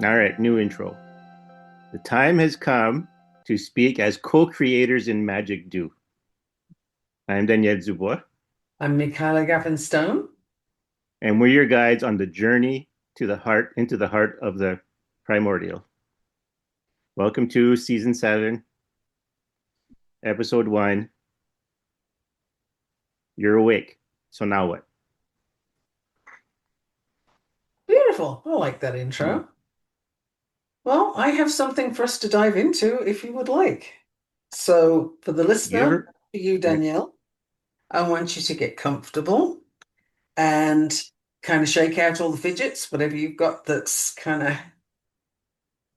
All right, new intro. The time has come to speak as co-creators in Magic Do. I'm Daniel Dubois, I'm Michaela Stone. and we're your guides on the journey to the heart, into the heart of the Primordial. Welcome to Season 7, Episode 1. You're awake. So now what? Beautiful. I like that Hmm. intro. Well, I have something for us to dive into if you would like. So, for the You listener, ever? for you, Right. Danielle, I want you to get comfortable and kind of shake out all the fidgets, whatever you've got that's kind of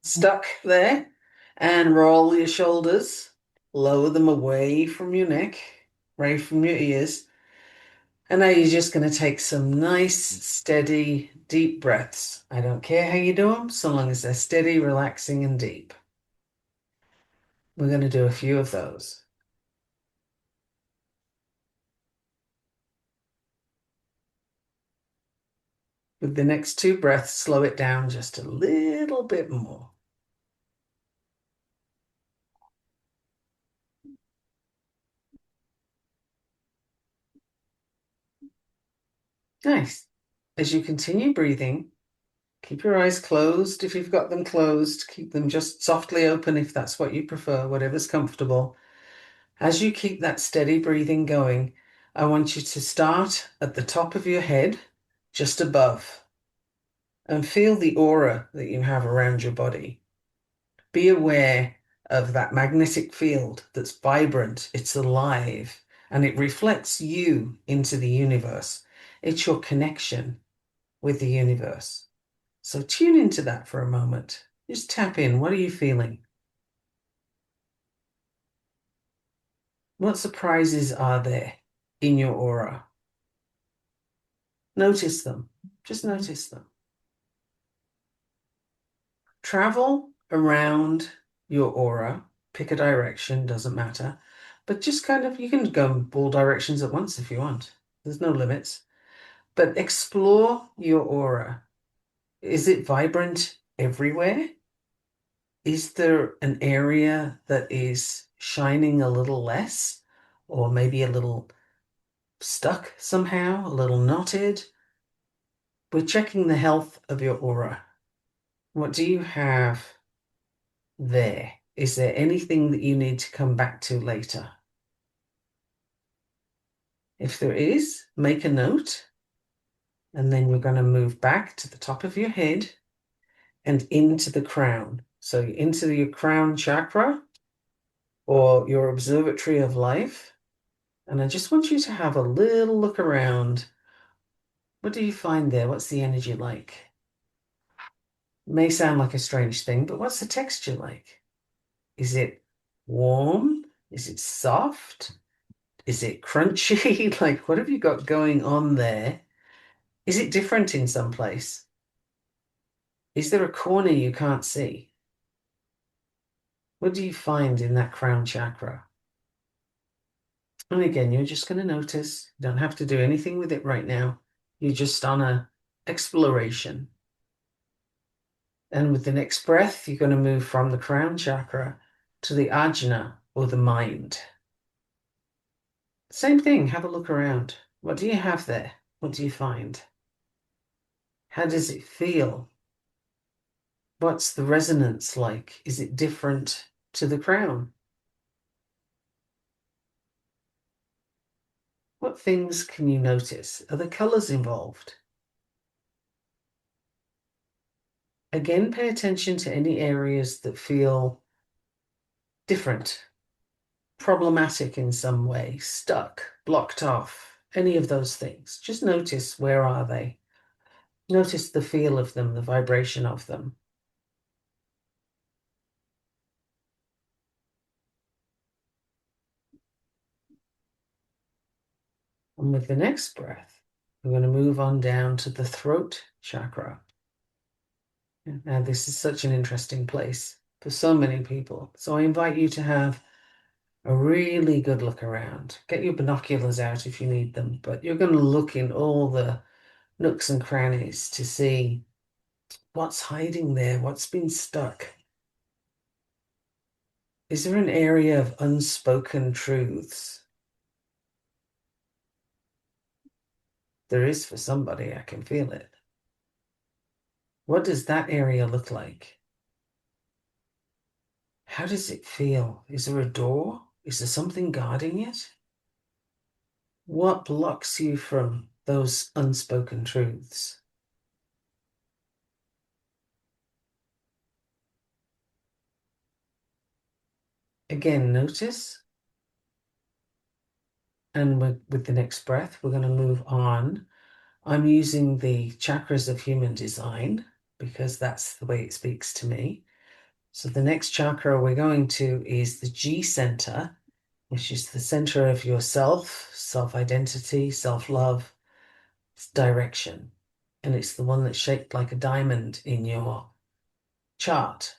stuck there, and roll your shoulders, lower them away from your neck, away from your ears. And now you're just going to take some nice, steady, deep breaths. I don't care how you do them, so long as they're steady, relaxing, and deep. We're going to do a few of those. With the next two breaths, slow it down just a little bit more. Nice. As you continue breathing, keep your eyes closed if you've got them closed. Keep them just softly open if that's what you prefer, whatever's comfortable. As you keep that steady breathing going, I want you to start at the top of your head, just above, and feel the aura that you have around your body. Be aware of that magnetic field that's vibrant, it's alive, and it reflects you into the universe. It's your connection with the universe. So tune into that for a moment. Just tap in. What are you feeling? What surprises are there in your aura? Notice them. Just notice them. Travel around your aura, pick a direction, doesn't matter. But just kind of, you can go in all directions at once if you want. There's no limits. But explore your aura. Is it vibrant everywhere? Is there an area that is shining a little less, or maybe a little stuck somehow, a little knotted? We're checking the health of your aura. What do you have there? Is there anything that you need to come back to later? If there is, make a note, and then we're going to move back to the top of your head and into the crown. So into your crown chakra or your observatory of life. And I just want you to have a little look around. What do you find there? What's the energy like? It may sound like a strange thing, but what's the texture like? Is it warm? Is it soft? Is it crunchy? Like, what have you got going on there? Is it different in some place? Is there a corner you can't see? What do you find in that crown chakra? And again, you're just going to notice. You don't have to do anything with it right now. You're just on a exploration. And with the next breath, you're going to move from the crown chakra to the ajna or the mind. Same thing, have a look around. What do you have there? What do you find? How does it feel? What's the resonance like? Is it different to the crown? What things can you notice? Are the colors involved? Again, pay attention to any areas that feel different, problematic in some way, stuck, blocked off. any of those things. Just notice, where are they? Notice the feel of them, the vibration of them. And with the next breath, we're going to move on down to the throat chakra. Now, this is such an interesting place for so many people. So I invite you to have a really good look around. Get your binoculars out if you need them, but you're going to look in all the nooks and crannies to see what's hiding there, what's been stuck. Is there an area of unspoken truths? There is for somebody, I can feel it. What does that area look like? How does it feel? Is there a door? Is there something guarding it? What blocks you from those unspoken truths? Again, notice. And with the next breath, we're going to move on. I'm using the chakras of human design because that's the way it speaks to me. So the next chakra we're going to is the G center, which is the center of yourself, self-identity, self-love, direction. And it's the one that's shaped like a diamond in your chart.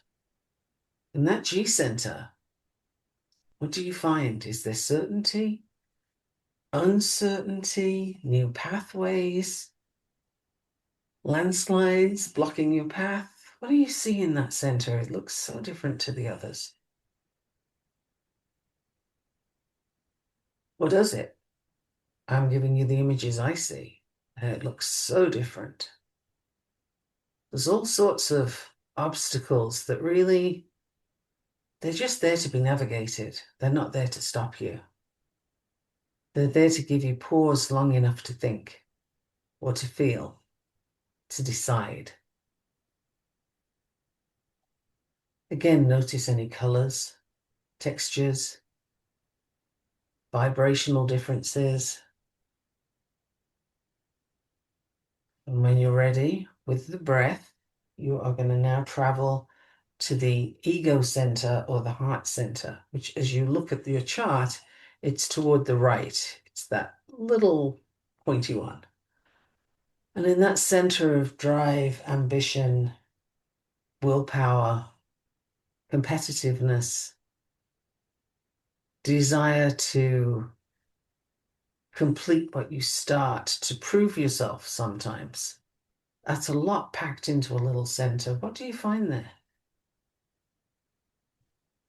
And that G center, what do you find? Is there certainty, uncertainty, new pathways, landslides blocking your path? What do you see in that center? It looks so different to the others. What does it? I'm giving you the images I see, and it looks so different. There's all sorts of obstacles that really, they're just there to be navigated. They're not there to stop you. They're there to give you pause long enough to think or to feel, to decide. Again, notice any colors, textures, vibrational differences. And when you're ready with the breath, you are going to now travel to the ego center or the heart center, which as you look at your chart, it's toward the right. It's that little pointy one. And in that center of drive, ambition, willpower, competitiveness, desire to complete what you start, to prove yourself sometimes. That's a lot packed into a little center. What do you find there?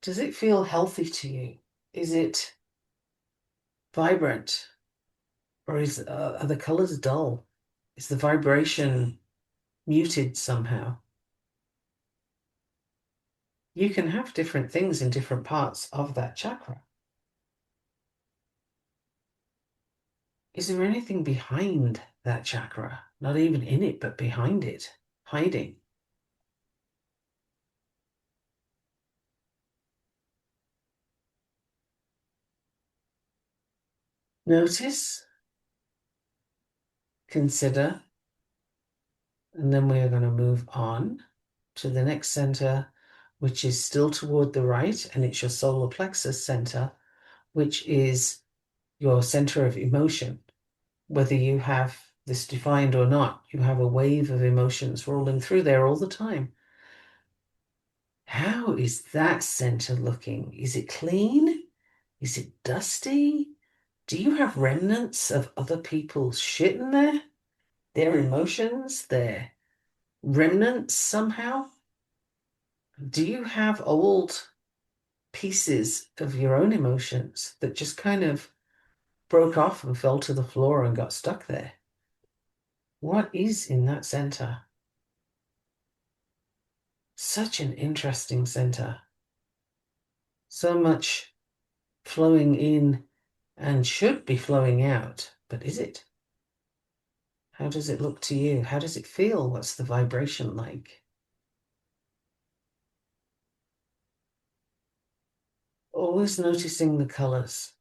Does it feel healthy to you? Is it vibrant? Or are the colors dull? Is the vibration muted somehow? You can have different things in different parts of that chakra. Is there anything behind that chakra? Not even in it, but behind it, hiding. Notice, consider, and then we are going to move on to the next center, which is still toward the right, and it's your solar plexus center, which is your center of emotion. Whether you have this defined or not, you have a wave of emotions rolling through there all the time. How is that center looking? Is it clean? Is it dusty? Do you have remnants of other people's shit in there? Their emotions, their remnants somehow? Do you have old pieces of your own emotions that just kind of broke off and fell to the floor and got stuck there? What is in that center? Such an interesting center. So much flowing in and should be flowing out, but is it? How does it look to you? How does it feel? What's the vibration like? Always noticing the colors.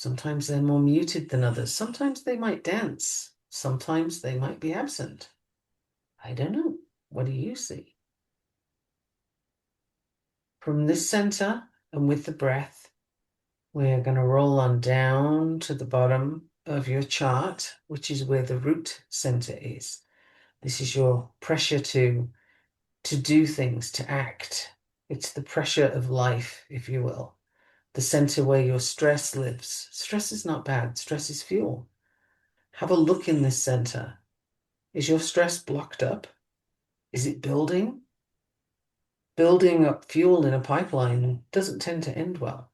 Sometimes they're more muted than others. Sometimes they might dance. Sometimes they might be absent. I don't know. What do you see? From this center and with the breath, we're going to roll on down to the bottom of your chart, which is where the root center is. This is your pressure to do things, to act. It's the pressure of life, if you will. The center where your stress lives. Stress is not bad. Stress is fuel. Have a look in this center. Is your stress blocked up? Is it building? Building up fuel in a pipeline doesn't tend to end well.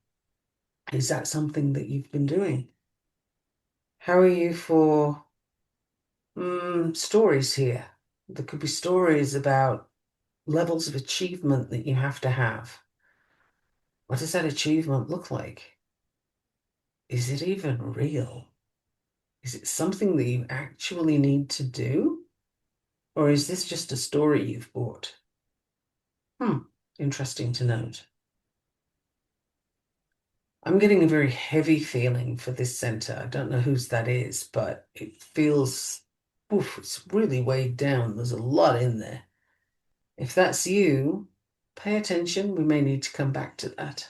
Is that something that you've been doing? How are you for stories here? There could be stories about levels of achievement that you have to have. What does that achievement look like? Is it even real? Is it something that you actually need to do? Or is this just a story you've bought? Interesting to note. I'm getting a very heavy feeling for this center. I don't know whose that is, but it feels, oof, it's really weighed down. There's a lot in there. If that's you, pay attention. We may need to come back to that.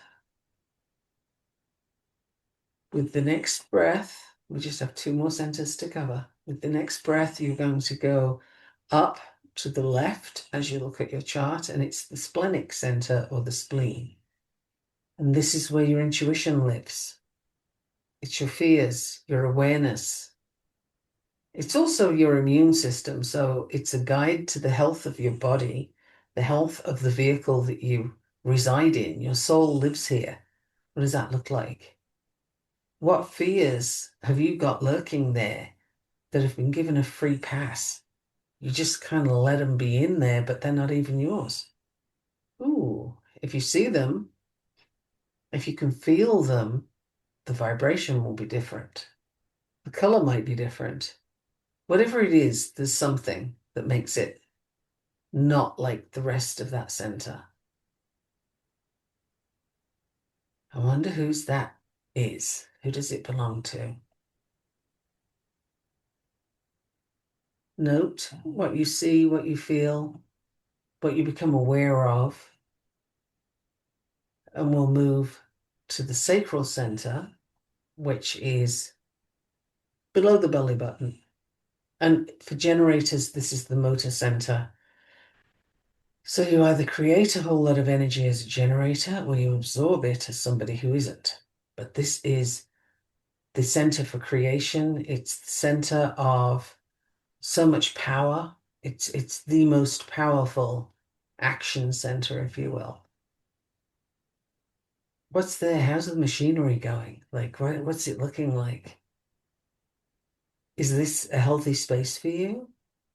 With the next breath, we just have two more centers to cover. With the next breath, you're going to go up to the left as you look at your chart, and it's the splenic center or the spleen. And this is where your intuition lives. It's your fears, your awareness. It's also your immune system. So it's a guide to the health of your body, the health of the vehicle that you reside in. Your soul lives here. What does that look like? What fears have you got lurking there that have been given a free pass? You just kind of let them be in there, but they're not even yours. Ooh, if you see them, if you can feel them, the vibration will be different. The color might be different. Whatever it is, there's something that makes it not like the rest of that center. I wonder whose that is. Who does it belong to? Note what you see, what you feel, what you become aware of, and we'll move to the sacral center, which is below the belly button. And for generators, this is the motor center. So you either create a whole lot of energy as a generator or you absorb it as somebody who isn't. But this is the center for creation. It's the center of so much power. It's the most powerful action center, if you will. What's there? How's the machinery going? Like, what's it looking like? Is this a healthy space for you?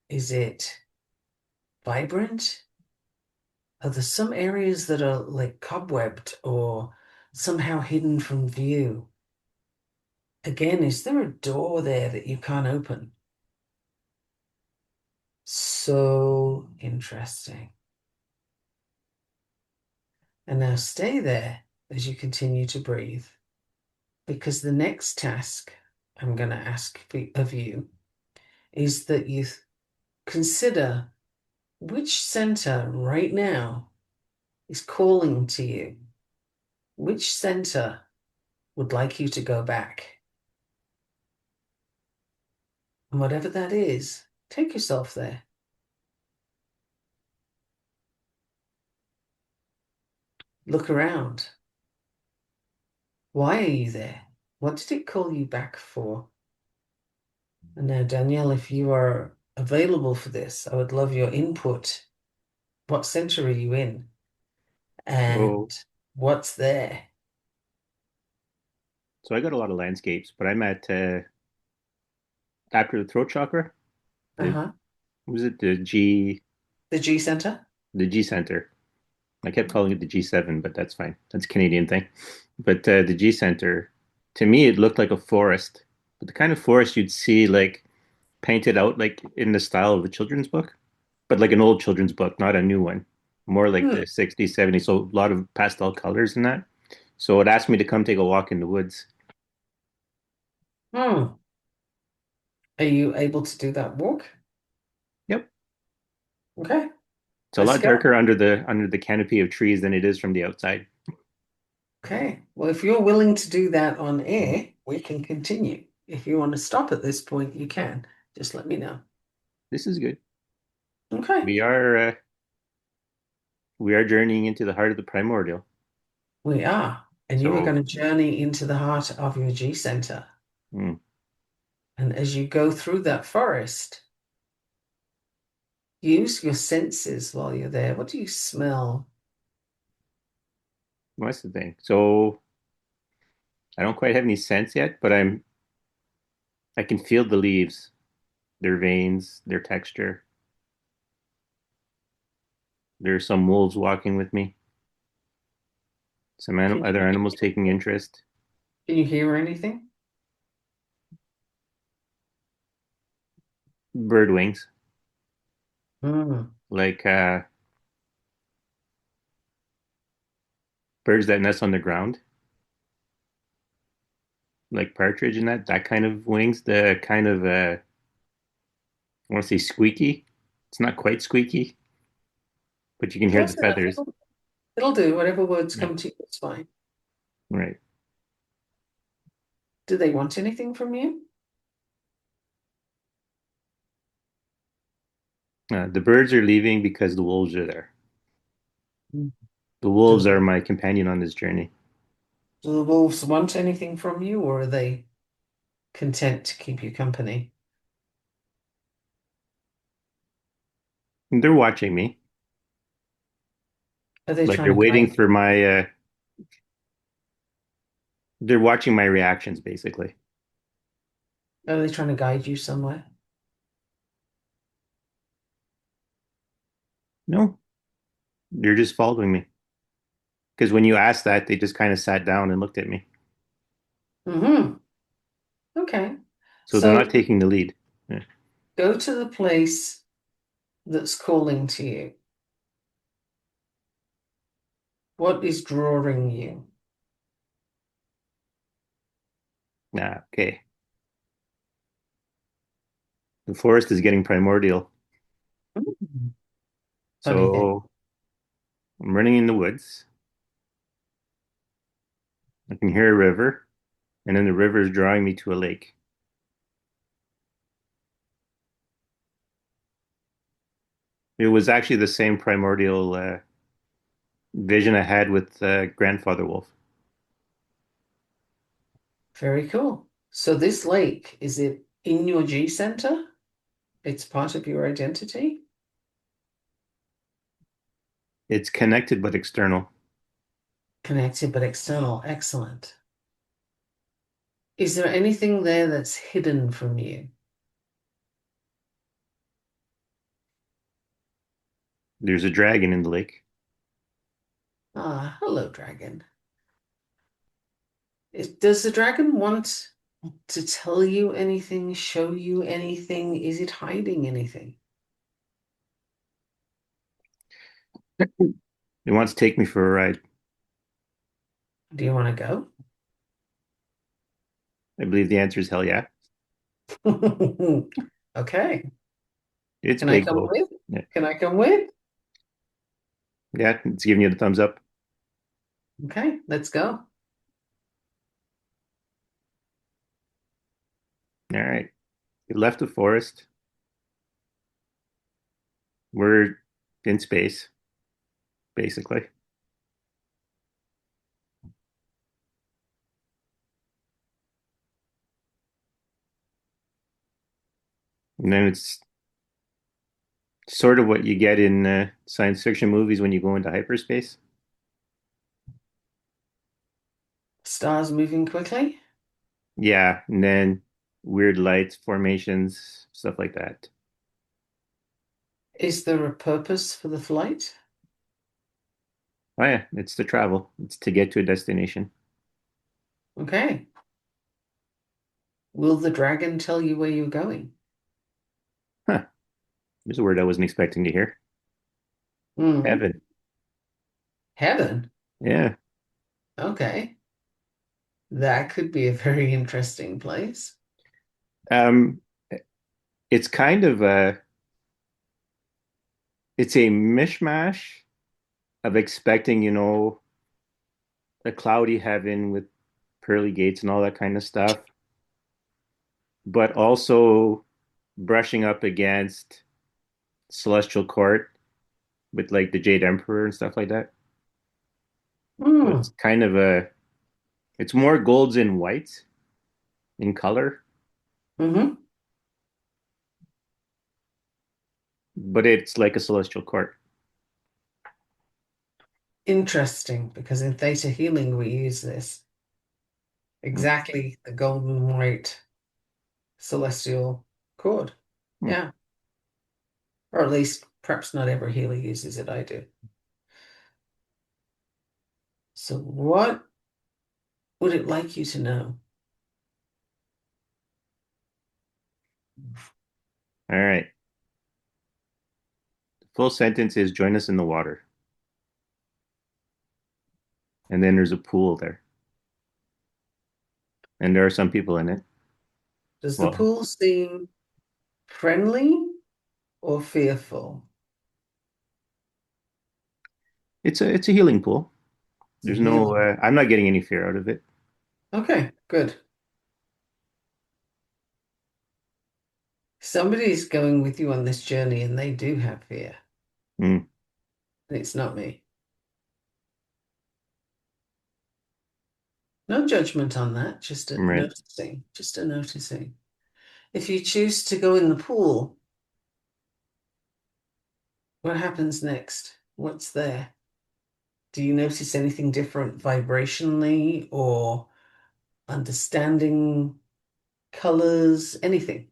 Is it vibrant? Are there some areas that are like cobwebbed or somehow hidden from view? Again, is there a door there that you can't open? So interesting. And now stay there as you continue to breathe, because the next task I'm going to ask of you is that you consider which center right now is calling to you. Which center would like you to go back? And whatever that is, take yourself there. Look around. Why are you there? What did it call you back for? And now, Danielle, if you are available for this, I would love your input. What center are you in? Oh, And what's there? so I got a lot of landscapes, but I'm at after the throat chakra. The Uh-huh. was it The G center? the G center? I kept calling it the G7, but that's fine. That's a Canadian thing. But the G center, to me, it looked like a forest, but the kind of forest you'd see like painted out like in the style of a children's book, but like an old children's book, not a new one. More like Hmm. the 60s, 70s. So a lot of pastel colors in that. So it asked me to come take a walk in the woods. Hmm. Are you able to do that walk? Yep. Okay, It's a let's lot go. darker under the canopy of trees than it is from the outside. Okay. Well, if you're willing to do that on Mhm. air, we can continue. If you want to stop at this point, you can. Just let me know. This is good. Okay. We are uh, we are journeying into the heart of the primordial. We are. And you are So, going to journey into the heart of your G center. mm, And as you go through that forest, use your senses while you're there. What do you smell? what's the thing? So I don't quite have any sense yet, but I can feel the leaves, their veins, their texture. There are some wolves walking with me. Some Can other you, animals taking interest. can you hear anything? Bird wings, Hmm. like birds that nest on the ground, like partridge and that kind of wings. The kind of I want to say squeaky. It's not quite squeaky, but you can hear the Close enough. feathers. It'll do. Whatever words Yeah, come to you, it's fine. right. Do they want anything from you? The birds are leaving because the wolves are there. Mm. The Do, wolves are my companion on this journey. do the wolves want anything from you, or are they content to keep you company? They're watching me, Are they like trying they're to guide waiting for my. They're watching my reactions, basically. Are they trying to guide you somewhere? No, they're just following me. Because when you asked that, they just kind of sat down and looked at me. Mm-hmm. Okay. So they're not So taking the lead. Yeah. go to the place that's calling to you. What is drawing you? Nah, okay. The forest is getting primordial. Mm. Funny thing. So I'm running in the woods. I can hear a river, and then the river is drawing me to a lake. It was actually the same primordial vision I had with Grandfather Wolf. Very cool. So this lake, is it in your G center? It's part of your identity? It's connected but external. Connected but external. Excellent. Is there anything there that's hidden from you? There's a dragon in the lake. Ah, hello, dragon. Does the dragon want to tell you anything, show you anything? Is it hiding anything? It wants to take me for a ride. Do you want to I believe the answer is hell yeah. go? Okay. It's Can I big come though. with? Yeah, Can I come with? yeah, it's giving you the thumbs up. Okay, let's go. All right. We left the forest. We're in space, basically. And then it's sort of what you get in science fiction movies when you go into hyperspace. Stars moving quickly. Yeah, and then weird lights, formations, stuff like that. Is there a purpose for the flight? Oh yeah, it's to travel. It's to get to a destination. Okay. Will the dragon tell you where you're going? Huh. There's a word I wasn't expecting to hear. Hmm. Heaven. Heaven. Yeah. Okay. That could be a very interesting place. Um, it's kind of it's a mishmash of expecting, a cloudy heaven with pearly gates and all that kind of stuff, but also brushing up against Celestial Court with like the Jade Emperor and stuff like that. So it's Mm. kind of it's more golds and whites in color, Hmm. but it's like a Celestial Court. Interesting, because in theta healing we use this Hmm. exactly the golden white celestial cord. Hmm. Yeah, or at least perhaps not every healer uses it. I do. So, what would it like you to know? All right. The full sentence is join us in the water. And then there's a pool there. And there are some people in it. Does the Well, pool seem friendly or fearful? it's a healing pool. It's a There's no healing. I'm not getting any fear out of it. Okay, good. Somebody's going with you on this journey and they do have fear. Hmm. And it's not me. No judgment on that, just a Right. noticing, just a noticing. If you choose to go in the pool, what happens next? What's there? Do you notice anything different vibrationally or understanding colors, anything?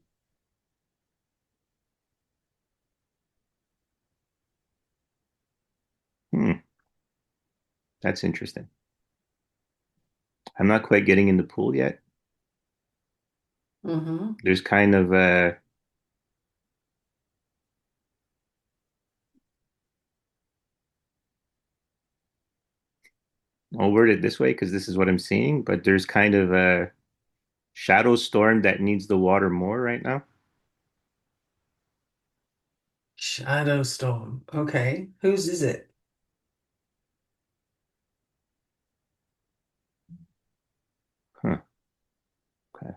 Hmm. That's interesting. I'm not quite getting in the pool yet. Mm-hmm. There's kind of I'll word it this way because this is what I'm seeing, but there's kind of a shadow storm that needs the water more right now. Shadow storm. Okay. Whose is it? Huh. Okay.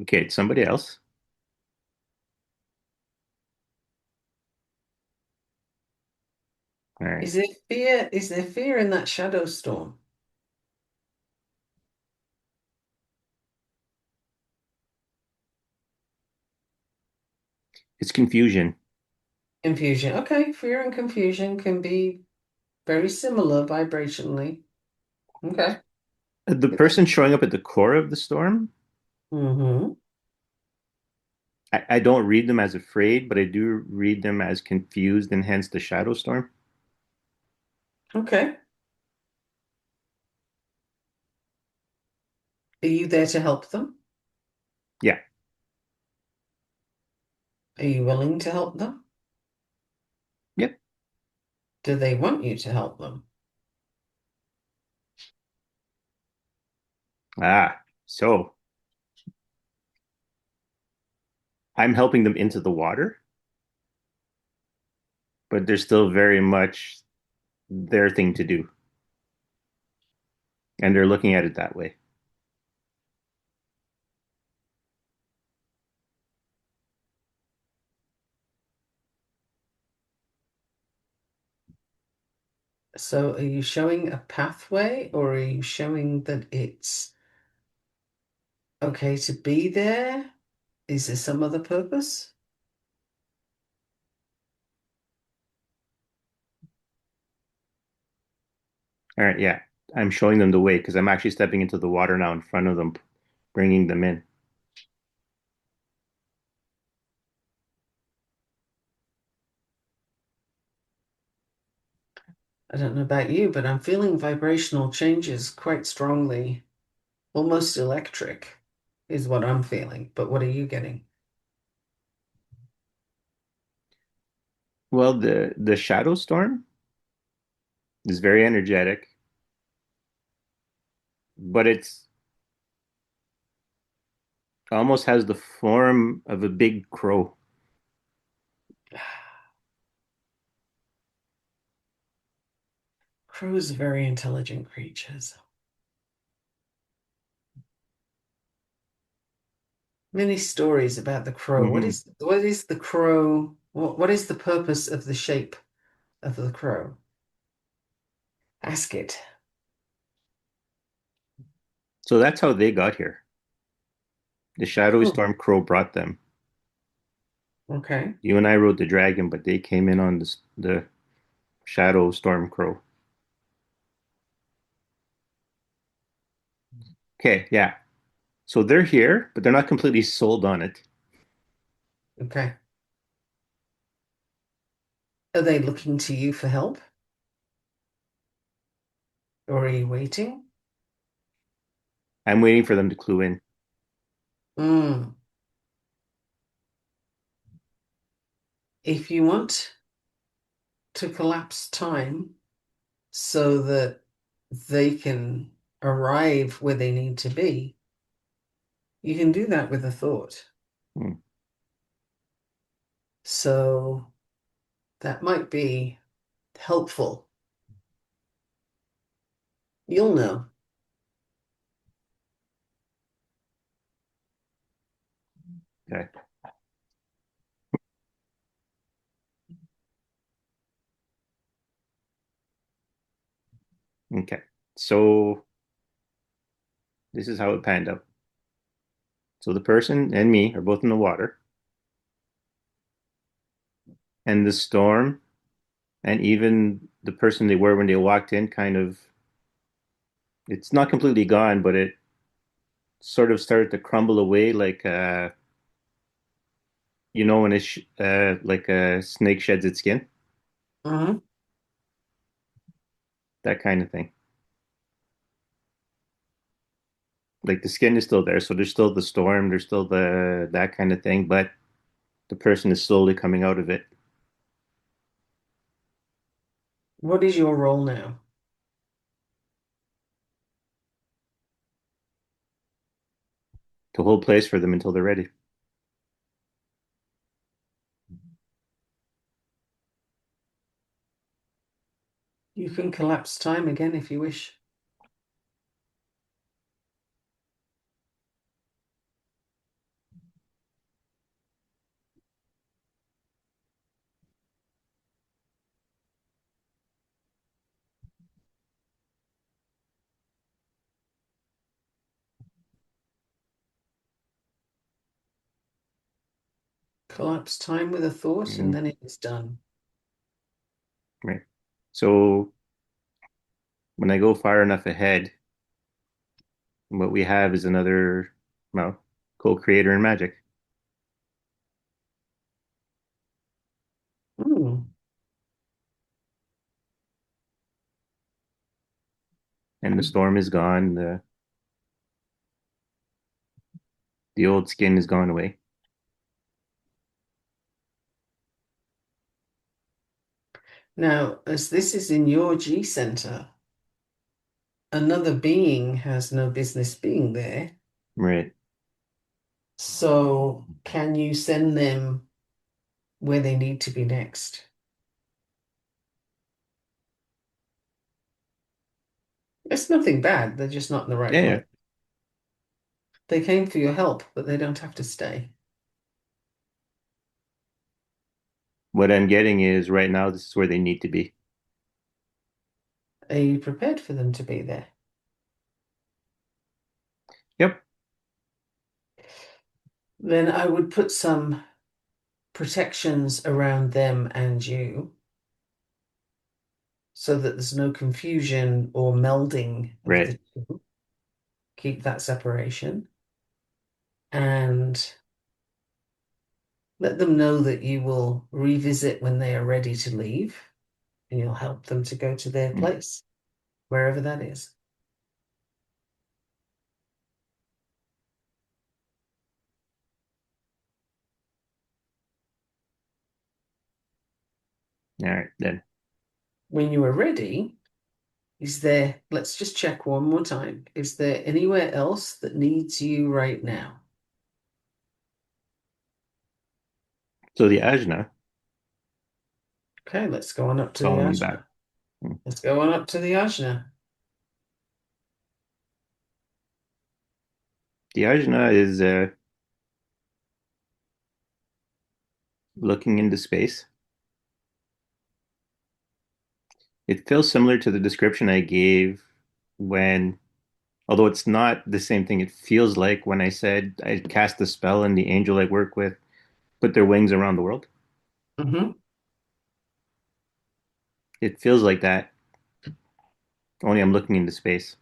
Okay, it's somebody else. All right. Is there fear? Is there fear in that shadow storm? It's confusion. Confusion. Okay, fear and confusion can be very similar vibrationally. Okay. The person showing up at the core of the storm, Mm-hmm. I don't read them as afraid, but I do read them as confused and hence the shadow storm. Okay. Are you there to help them? Yeah. Are you willing to help them? Yep. Do they want you to help them? So I'm helping them into the water, but there's still very much their thing to do. And they're looking at it that way. So are you showing a pathway or are you showing that it's okay to be there? Is there some other purpose? All right, yeah. I'm showing them the way because I'm actually stepping into the water now in front of them, bringing them in. I don't know about you, but I'm feeling vibrational changes quite strongly. Almost electric is what I'm feeling. But what are you getting? Well, the shadow storm is very energetic. but it's almost has the form of a big crow. Crows are very intelligent creatures. Many stories about the crow. Hmm. What is the crow? What is the purpose of the shape of the crow? Ask it. So that's how they got here. The shadowy Oh, storm crow brought them. okay. You and I rode the dragon, but they came in on the shadow storm crow. Okay, yeah. So they're here, but they're not completely sold on it. Okay. Are they looking to you for help? Or are you waiting? I'm waiting for them to clue in. Mm. If you want to collapse time so that they can arrive where they need to be, you can do that with a thought. Hmm, So that might be helpful. You'll know. okay, okay. So this is how it panned out. So the person and me are both in the water, and the storm, and even the person they were when they walked in, kind of, it's not completely gone, but it sort of started to crumble away, like when like a snake sheds its skin, Mhm. that kind of thing. Like the skin is still there, so there's still the storm, there's still the that kind of thing, but the person is slowly coming out of it. What is your role now? To hold place for them until they're ready. You can collapse time again if you wish. Collapse time with a thought and Mm, then it's done. right. So when I go far enough ahead, what we have is another, well, co-creator in magic, Mm. and the storm is gone. The old skin is gone away. Now, as this is in your G center, another being has no business being there. Right. So, can you send them where they need to be next? It's nothing bad, they're just not in the right Yeah, yeah. place. They came for your help, but they don't have to stay. What I'm getting is right now this is where they need to be. Are you prepared for them to be there? Yep. Then I would put some protections around them and you so that there's no confusion or melding of Right. the two. Keep that separation and let them know that you will revisit when they are ready to leave and you'll help them to go to their Mm. place, wherever that is. All right, then. When you are ready, Let's just check one more time. Is there anywhere else that needs you right now? So the ajna Okay, let's go on up to the calling me back. ajna. Let's go on up to the ajna. The ajna is looking into space. It feels similar to the description I gave when, although it's not the same thing, it feels like when I said I cast the spell and the angel I work with put their wings around the world. Hmm. It feels like that, only I'm looking into space.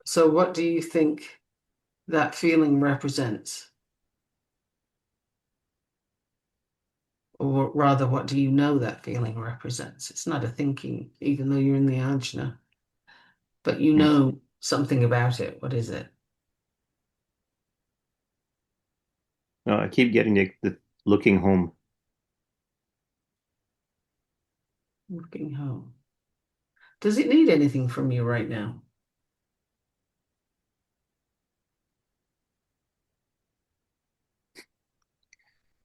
So what do you think that feeling represents? Or rather, what do you know that feeling represents? It's not a thinking, even though you're in the ajna, but you Hmm. know something about it. What is it? No, I keep getting the looking home. Looking home. Does it need anything from you right now?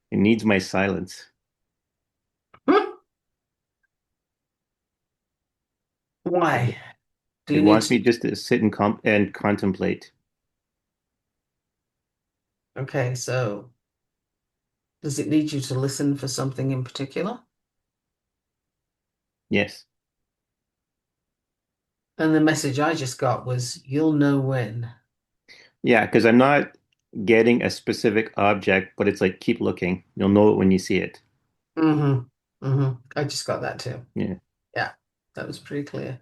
It needs my silence. Why? Do It you need wants to? me just to sit and contemplate. Okay, so does it need you to listen for something in particular? Yes. And the message I just got was, you'll know when. Yeah, because I'm not getting a specific object, but it's like keep looking. You'll know it when you see it. Mm-hmm. Mm-hmm. I just got that too. Yeah, Yeah, that was pretty clear.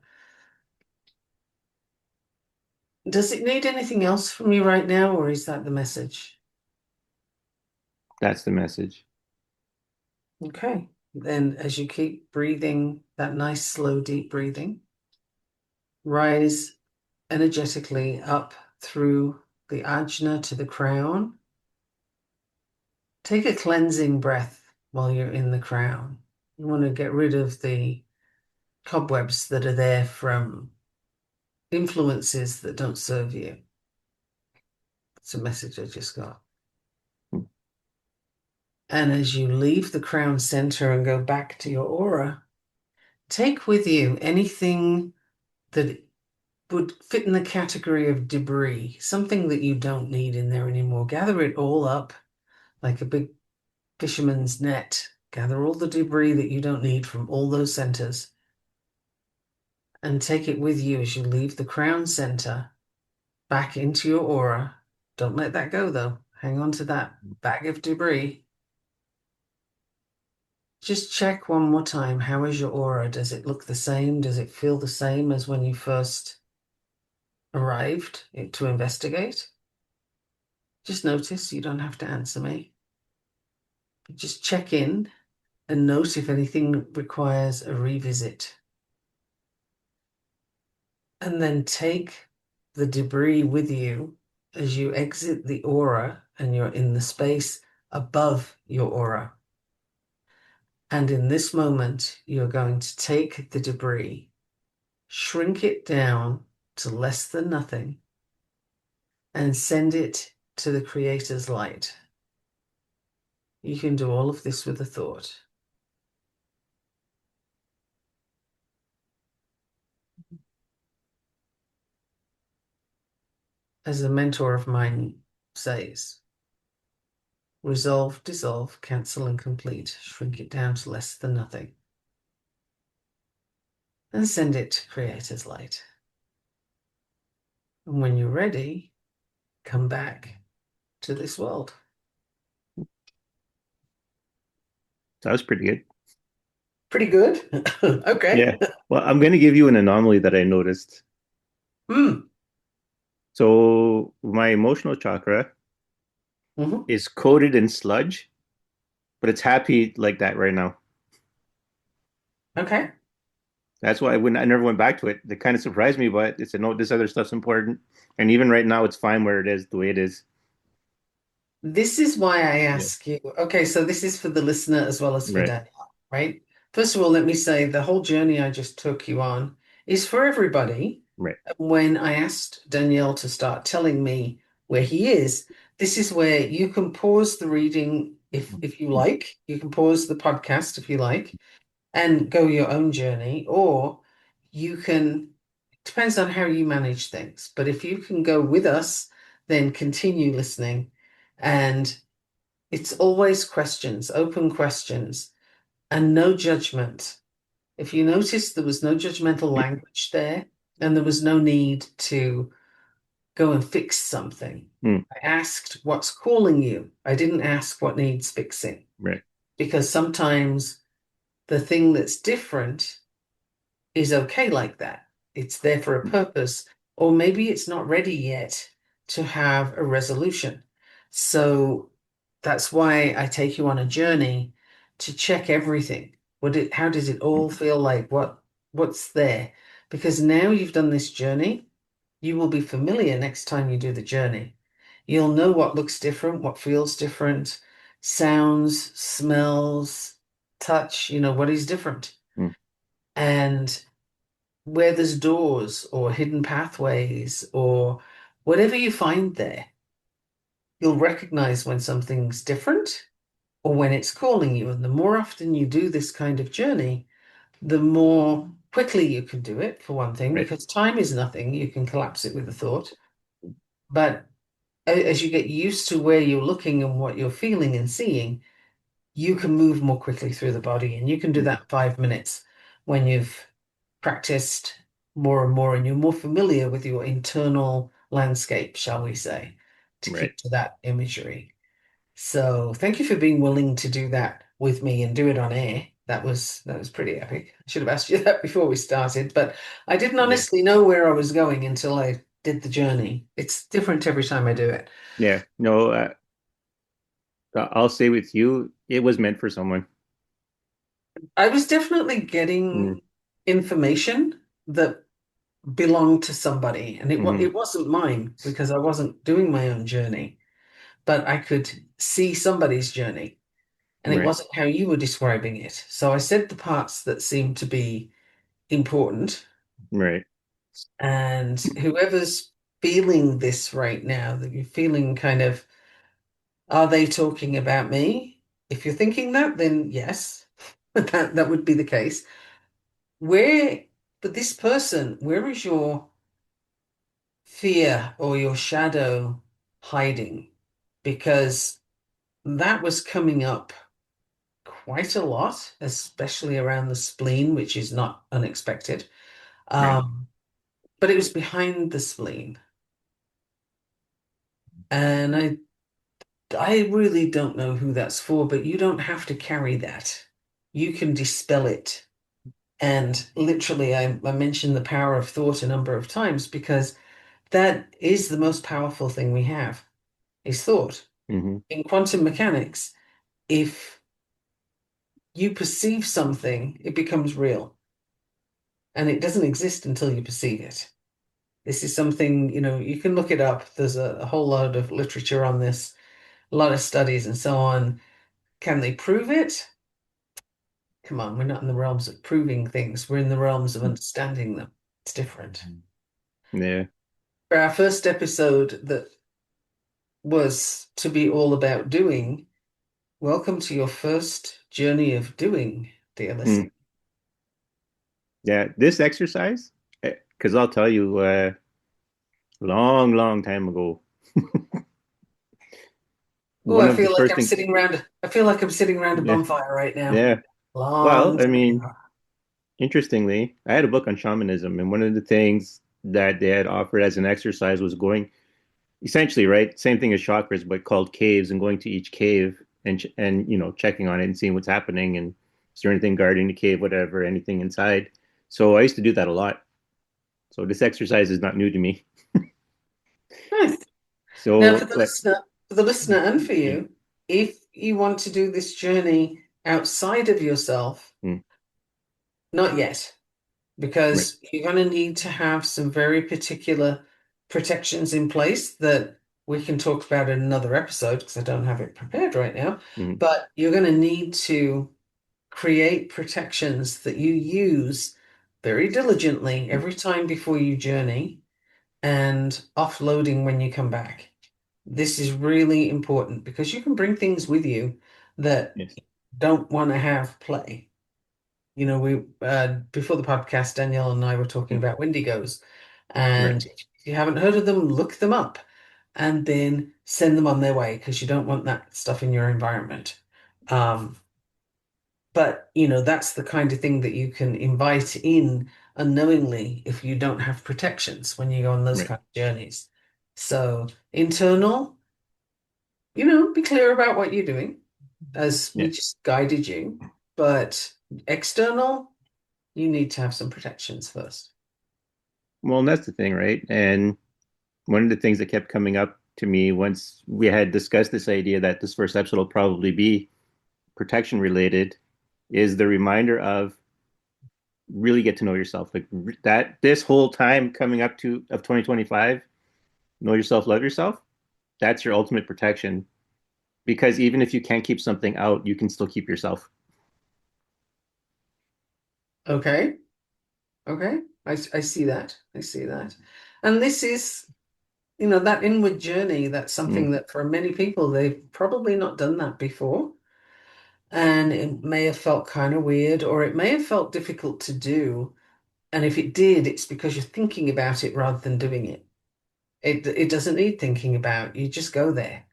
Does it need anything else from you right now, or is that the message? that's the message. Okay. Then as you keep breathing, that nice, slow, deep breathing, rise energetically up through the ajna to the crown. Take a cleansing breath while you're in the crown. You want to get rid of the cobwebs that are there from influences that don't serve you. It's a message I just got. And as you leave the crown center and go back to your aura, take with you anything that would fit in the category of debris, something that you don't need in there anymore. Gather it all up like a big fisherman's net. Gather all the debris that you don't need from all those centers and take it with you as you leave the crown center back into your aura. Don't let that go though. Hang on to that bag of debris. Just check one more time. How is your aura? Does it look the same? Does it feel the same as when you first arrived to investigate? Just notice, you don't have to answer me. Just check in and note if anything requires a revisit. And then take the debris with you as you exit the aura and you're in the space above your aura. And in this moment, you're going to take the debris, shrink it down to less than nothing, and send it to the Creator's light. You can do all of this with a thought. As a mentor of mine says, resolve, dissolve, cancel, and complete. Shrink it down to less than nothing. And send it to Creator's light. And when you're ready, come back to this world. That was pretty good. Pretty good. Okay. Yeah. Well, I'm going to give you an anomaly that I noticed. Hmm. So my emotional chakra Hmm. is coated in sludge, but it's happy like that right now. Okay. That's why I never went back to it. It kind of surprised me, but it said, no, this other stuff's important. And even right now, it's fine where it is, the way it is. This is why I Yeah. ask you. Okay, so this is for the listener as well as for Right. Danielle. right? First of all, let me say the whole journey I just took you on is for everybody. Right. When I asked Danielle to start telling me where he is, this is where you can pause the reading if you Mm. like. You can pause the podcast if you like and go your own journey, or you can, depends on how you manage things. But if you can go with us, then continue listening. And it's always questions, open questions, and no judgment. If you notice, there was no judgmental language there, and there was no need to go and fix something. Mm. I asked, what's calling you? I didn't ask what needs fixing, Right. because sometimes the thing that's different is okay like that. It's there for a purpose, or maybe it's not ready yet to have a resolution. So that's why I take you on a journey to check everything. How does it all feel like? What's there? Because now you've done this journey, you will be familiar next time you do the journey. You'll know what looks different, what feels different, sounds, smells, touch, what is different. Mm. And where there's doors or hidden pathways or whatever you find there, you'll recognize when something's different or when it's calling you. And the more often you do this kind of journey, the more quickly you can do it, for one thing, Right. because time is nothing. You can collapse it with a thought. But as you get used to where you're looking and what you're feeling and seeing, you can move more quickly through the body. And you can do Mm. that in 5 minutes when you've practiced more and more and you're more familiar with your internal landscape, shall we say, to Right. keep to that imagery. So thank you for being willing to do that with me and do it on air. That was pretty epic. I should have asked you that before we started, but I didn't Yeah. honestly know where I was going until I did the journey. It's different every time I do it. Yeah. No, I'll say with you, it was meant for someone. I was definitely Mm. getting information that belonged to somebody, and Hmm. it wasn't mine because I wasn't doing my own journey, but I could see somebody's journey, and it Right. wasn't how you were describing it. So I said the parts that seemed to be important, Right. and whoever's feeling this right now, that you're feeling kind of, are they talking about me? If you're thinking that, then yes, that would be the case. Where, but this person, where is your fear or your shadow hiding? Because that was coming up quite a lot, especially around the spleen, which is not unexpected. Right. Um, but it was behind the spleen. And I really don't know who that's for, but you don't have to carry that. You can dispel it. And literally, I mentioned the power of thought a number of times because that is the most powerful thing we have is thought. Hmm. In quantum mechanics, if you perceive something, it becomes real and it doesn't exist until you perceive it. This is something, you can look it up. There's a whole lot of literature on this, a lot of studies and so on. Can they prove it? Come on, we're not in the realms of proving things. We're in the realms of understanding them. It's different. Yeah. For our first episode that was to be all about doing, welcome to your first journey of doing, dear listener. Mm. Yeah. This exercise, because I'll tell you, long, long time ago, Oh, one of the first things, I feel like I'm sitting around a yeah, bonfire right now. yeah. Long Well, I time mean, ago. interestingly, I had a book on shamanism, and one of the things that they had offered as an exercise was going essentially, right, same thing as chakras, but called caves, and going to each cave and checking on it and seeing what's happening, and is there anything guarding the cave, whatever, anything inside. So I used to do that a lot. So this exercise is not new to me. Nice. Now, So like, for the listener and for you, if you want to do this journey outside of yourself, mm, not yet, right, because you're going to need to have some very particular protections in place that we can talk about in another episode because I don't have it prepared right now. mm, But you're going to need to create protections that you use very diligently Mm. every time before you journey and offloading when you come back. This is really important because you can bring things with you that Yes. don't want to have play. You know, we before the podcast, Danielle and I were talking Mm. about Wendigos, Right. and if you haven't heard of them, look them up and then send them on their way because you don't want that stuff in your environment. Um, but you know, that's the kind of thing that you can invite in unknowingly if you don't have protections when you go on those Right. kind of journeys. So internal, you know, be clear about what you're doing as we Yeah. just guided you. But external, you need to have some protections first. Well, and that's the thing, right? And one of the things that kept coming up to me once we had discussed this idea that this first episode will probably be protection related is the reminder of really get to know yourself. Like that, this whole time coming up to of 2025, know yourself, love yourself. That's your ultimate protection. Because even if you can't keep something out, you can still keep yourself. Okay. Okay. I see that. I see that. And this is, you know, that inward journey, that's Mm. something that for many people, they've probably not done that before. And it may have felt kind of weird, or it may have felt difficult to do. And if it did, it's because you're thinking about it rather than doing it. It doesn't need thinking about. You just go there.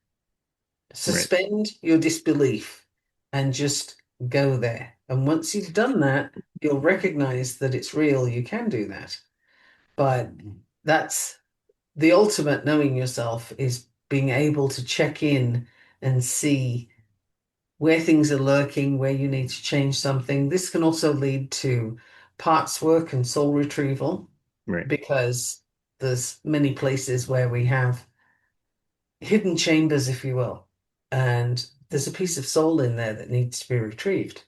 Right. Suspend your disbelief and just go there. And once you've done that, you'll recognize that it's real. You can do that. But that's the ultimate knowing yourself is being able to check in and see where things are lurking, where you need to change something. This can also lead to parts work and soul retrieval Right. because there's many places where we have hidden chambers, if you will, and there's a piece of soul in there that needs to be retrieved.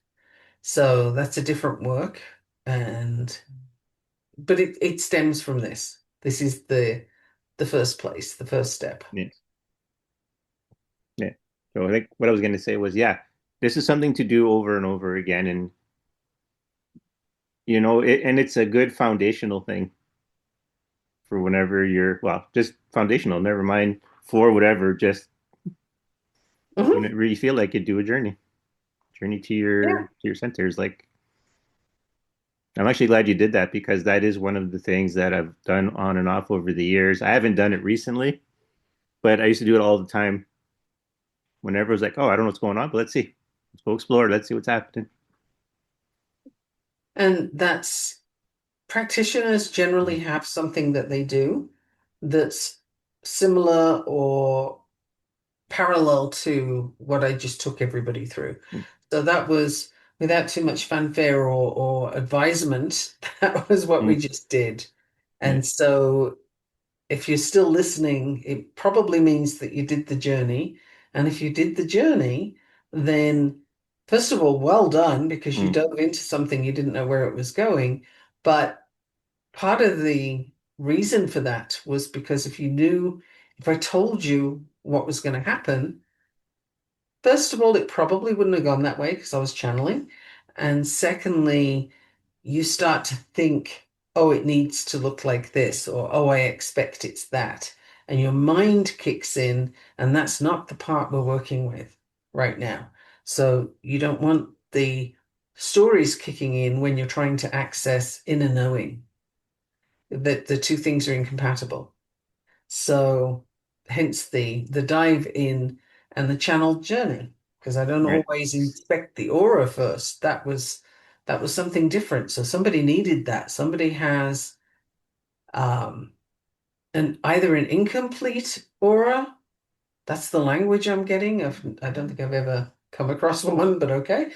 So that's a different work, and but it stems from this. This is the first place, the first step. Yes. Yeah. So I think what I was going to say was, yeah, this is something to do over and over again, and and it's a good foundational thing for whenever you're, well, just foundational. Never mind for whatever, just Mhm. whenever you feel like it, do a journey to your Yeah. to your centers. Like I'm actually glad you did that because that is one of the things that I've done on and off over the years. I haven't done it recently, but I used to do it all the time. Whenever it was like, oh, I don't know what's going on, but let's see, let's go explore, let's see what's happening. And that's practitioners generally have something that they do that's similar or parallel to what I just took everybody through. So that was without too much fanfare or advisement, that was what we Mm. just did. Yeah. And so if you're still listening, it probably means that you did the journey. And if you did the journey, then first of all, well done because you Mm. dove into something you didn't know where it was going. But part of the reason for that was because if I told you what was going to happen, first of all, it probably wouldn't have gone that way because I was channeling. And secondly, you start to think, oh, it needs to look like this, or oh, I expect it's that. And your mind kicks in, and that's not the part we're working with right now. So you don't want the stories kicking in when you're trying to access inner knowing, that the two things are incompatible. So hence the dive in and the channel journey, because I don't Right. always inspect the aura first. That was something different. So somebody needed that. Somebody has um either an incomplete aura. That's the language I'm getting. I don't think I've ever come across one, but okay.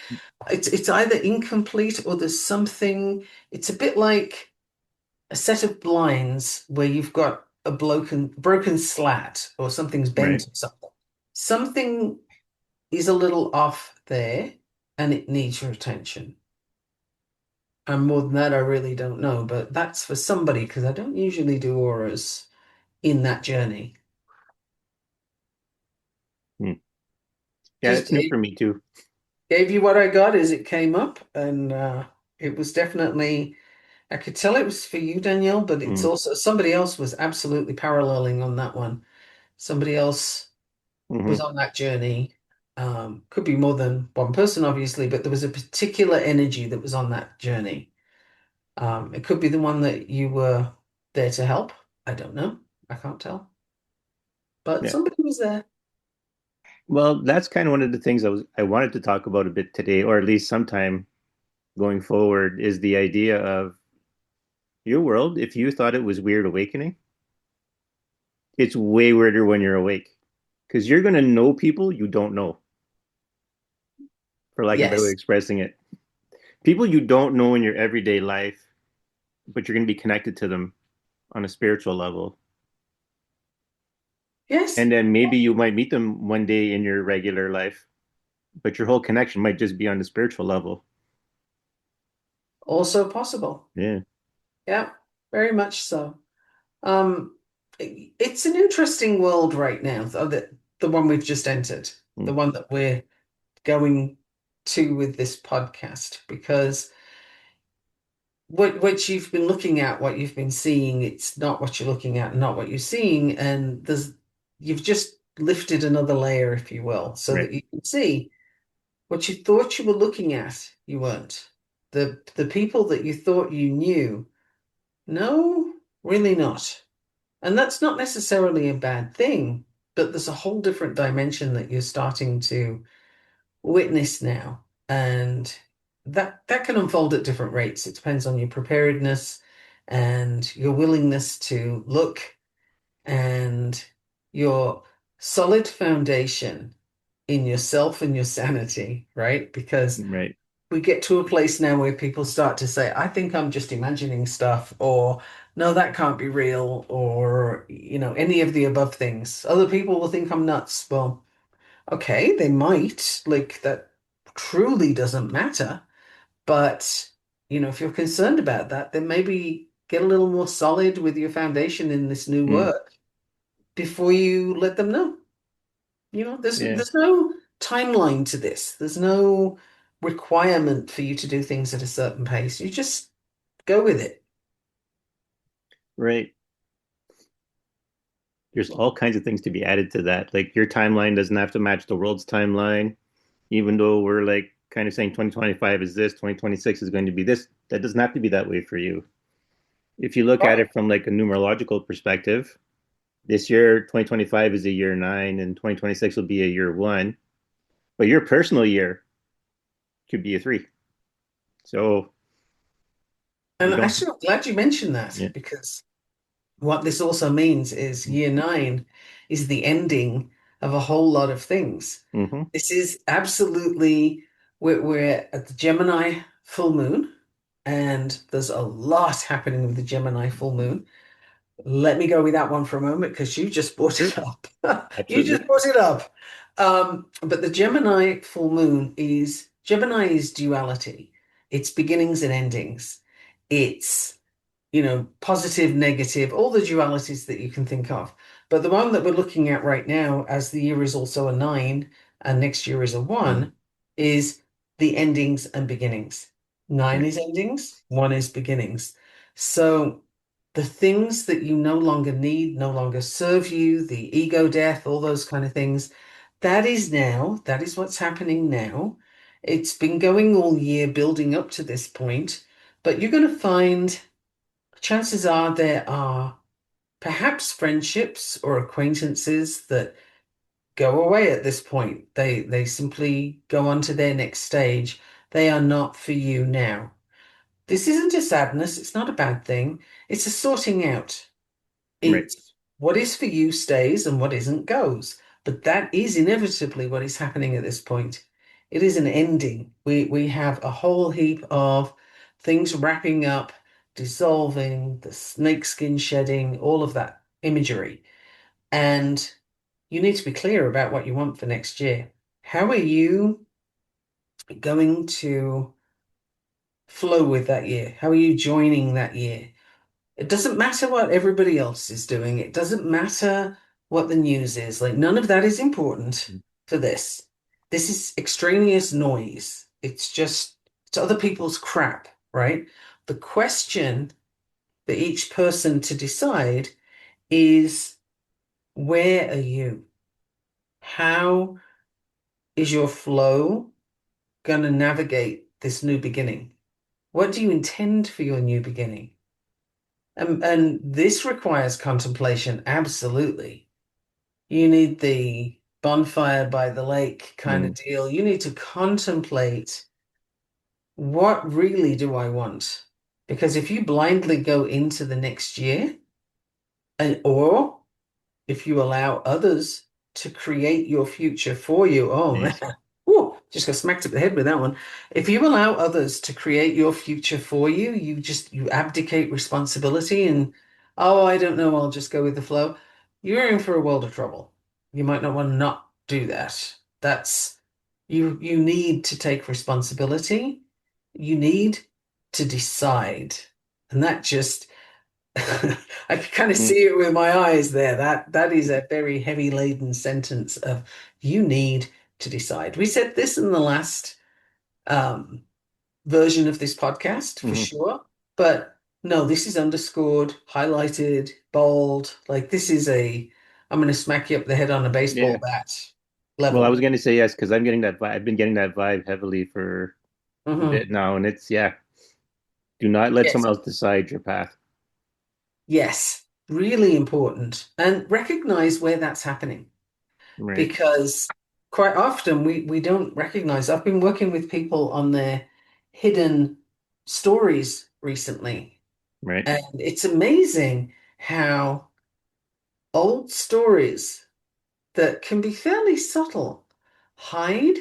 It's either incomplete or there's something, it's a bit like a set of blinds where you've got a broken slat or something's bent Right. or something. Something is a little off there and it needs your attention. And more than that, I really don't know, but that's for somebody because I don't usually do auras in that journey. Mm. Yeah, Just it's new for me too. gave you what I got as it came up, and it was definitely, I could tell it was for you, Danielle, but it's Mm, also somebody else was absolutely paralleling on that one. Somebody else was hmm. on that journey. Could be more than one person, obviously, but there was a particular energy that was on that journey. It could be the one that you were there to help. I don't know. I can't tell. But Yeah. somebody was there. Well, that's kind of one of the things I wanted to talk about a bit today, or at least sometime going forward, is the idea of your world. If you thought it was weird awakening, it's way weirder when you're awake because you're going to know people you don't know, for lack of a better way of Yes. expressing it. People you don't know in your everyday life, but you're going to be connected to them on a spiritual level. Yes. And then maybe you might meet them one day in your regular life, but your whole connection might just be on the spiritual level. Also possible. Yeah. Yeah, very much so. It's an interesting world right now, the one we've just entered, Mm, the one that we're going to with this podcast, because what you've been looking at, what you've been seeing, it's not what you're looking at, not what you're seeing, and you've just lifted another layer, if you will, so right. that you can see what you thought you were looking at, you weren't. The people that you thought you knew, no, really not. And that's not necessarily a bad thing, but there's a whole different dimension that you're starting to witness now. And that can unfold at different rates. It depends on your preparedness and your willingness to look and your solid foundation in yourself and your sanity, right? Because Right. we get to a place now where people start to say, I think I'm just imagining stuff, or no, that can't be real, or, any of the above things. Other people will think I'm nuts. Well, okay, they might, like that truly doesn't matter. But, if you're concerned about that, then maybe get a little more solid with your foundation in this new Mm, work before you let them know. yeah. There's no timeline to this. There's no requirement for you to do things at a certain pace. You just go with it. Right. There's all kinds of things to be added to that. Like your timeline doesn't have to match the world's timeline, even though we're like kind of saying 2025 is this, 2026 is going to be this. That doesn't have to be that way for you. If you look at Right. it from like a numerological perspective, this year 2025 is a year 9 and 2026 will be a year 1, but your personal year could be a 3. So And you don't. actually, I'm glad you mentioned that Yeah. because what this also means is year nine is the ending of a whole lot of things. Mm-hmm. This is absolutely, we're at the Gemini full moon, and there's a lot happening with the Gemini full moon. Let me go with that one for a moment because you just brought Sure. it up. You Absolutely. just brought it up. But the Gemini full moon is Gemini is duality. It's beginnings and endings. It's, positive, negative, all the dualities that you can think of. But the one that we're looking at right now, as the year is also a nine and next year is a Mm, one, is the endings and beginnings. Nine right. is endings, one is beginnings. So the things that you no longer need, no longer serve you, the ego death, all those kind of things, that is what's happening now. It's been going all year building up to this point, but you're going to find chances are there are perhaps friendships or acquaintances that go away at this point. They simply go on to their next stage. They are not for you now. This isn't a sadness, it's not a bad thing. It's a sorting out. Right. It's what is for you stays and what isn't goes. But that is inevitably what is happening at this point. It is an ending. We have a whole heap of things wrapping up, dissolving, the snakeskin shedding, all of that imagery. And you need to be clear about what you want for next year. How are you going to flow with that year? How are you joining that year? It doesn't matter what everybody else is doing. It doesn't matter what the news is. Like, none of that is important for this. This is extraneous noise. It's other people's crap, right? The question for each person to decide is, where are you? How is your flow going to navigate this new beginning? What do you intend for your new beginning? And this requires contemplation, absolutely. You need the bonfire by the lake kind of Mm, deal. You need to contemplate, what really do I want? Because if you blindly go into the next year, or if you allow others to create your future for you, oh man, yes. whew, just got smacked up the head with that one. If you allow others to create your future for you, you abdicate responsibility and, oh, I don't know, I'll just go with the flow. You're in for a world of trouble. You might not want to not do that. That's you need to take responsibility. You need to decide. And that just I can kind of Mm, see it with my eyes there. That is a very heavy laden sentence of, you need to decide. We said this in the last um, version of this podcast for mhm. sure, but no, this is underscored, highlighted, bold. Like this is I'm going to smack you up the head on a baseball Yeah. bat Well, I level. was going to say yes because I'm getting that vibe. I've been getting that vibe heavily for a Hmm. bit now, and it's yeah. Do not let Yes, someone else decide your path. yes, really important, and recognize where that's happening. Right. Because quite often we don't recognize. I've been working with people on their hidden stories recently, Right. and it's amazing how old stories that can be fairly subtle hide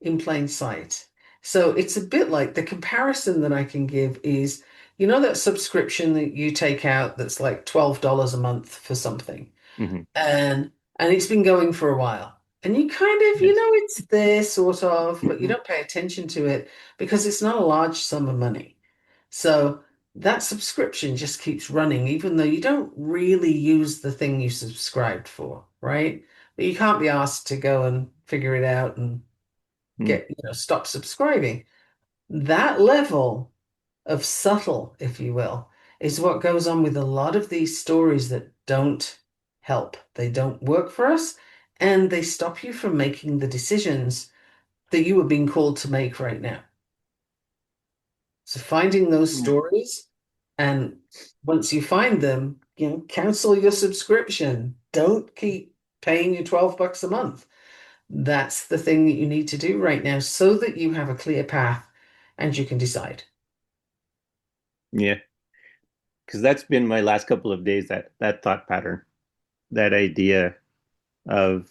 in plain sight. So it's a bit like, the comparison that I can give is, that subscription that you take out that's like $12 a month for something, Hmm. and it's been going for a while. And you kind of, Yes. it's there sort of, but you don't pay attention to it because it's not a large sum of money. So that subscription just keeps running, even though you don't really use the thing you subscribed for, right? But you can't be asked to go and figure it out and Mm. stop subscribing. That level of subtle, if you will, is what goes on with a lot of these stories that don't help. They don't work for us, and they stop you from making the decisions that you are being called to make right now. So finding those Mm. stories, and once you find them, cancel your subscription. Don't keep paying your $12 a month. That's the thing that you need to do right now so that you have a clear path and you can decide. Yeah. Because that's been my last couple of days. That thought pattern, that idea of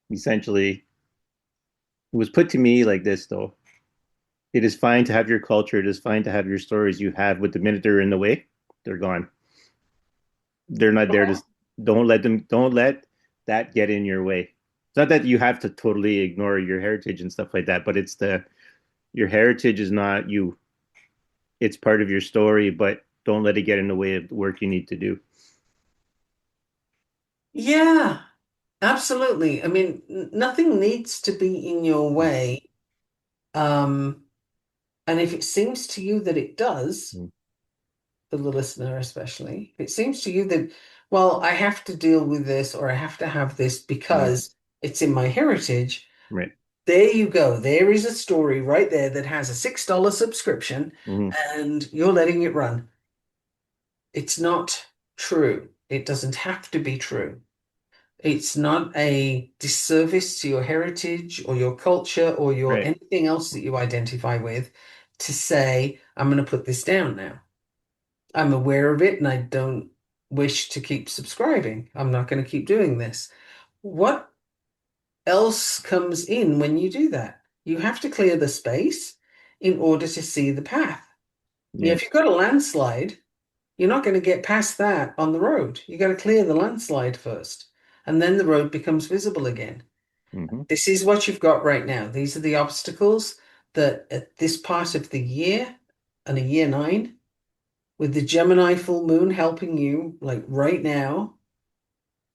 essentially, it was put to me like this though. It is fine to have your culture. It is fine to have your stories you have, but the minute they're in the way, they're gone. They're not there to. Don't let them. Don't let that get in your way. It's not that you have to totally ignore your heritage and stuff like that, but it's the your heritage is not you. It's part of your story, but don't let it get in the way of the work you need to do. Yeah, absolutely. I mean, nothing needs to be in your way. Um, and if it seems to you that it does, Mm. for the listener especially, if it seems to you that, well, I have to deal with this or I have to have this Mm. because it's in my heritage, Right. there you go. There is a story right there that has a $6 subscription Mm-hmm. and you're letting it run. It's not true. It doesn't have to be true. It's not a disservice to your heritage or your culture or your Right. anything else that you identify with to say, I'm going to put this down now. I'm aware of it and I don't wish to keep subscribing. I'm not going to keep doing this. What else comes in when you do that? You have to clear the space in order to see the path. Yeah. If you've got a landslide, you're not going to get past that on the road. You got to clear the landslide first, and then the road becomes visible again. Mm-hmm. This is what you've got right now. These are the obstacles that at this part of the year and a year nine, with the Gemini full moon helping you, like right now,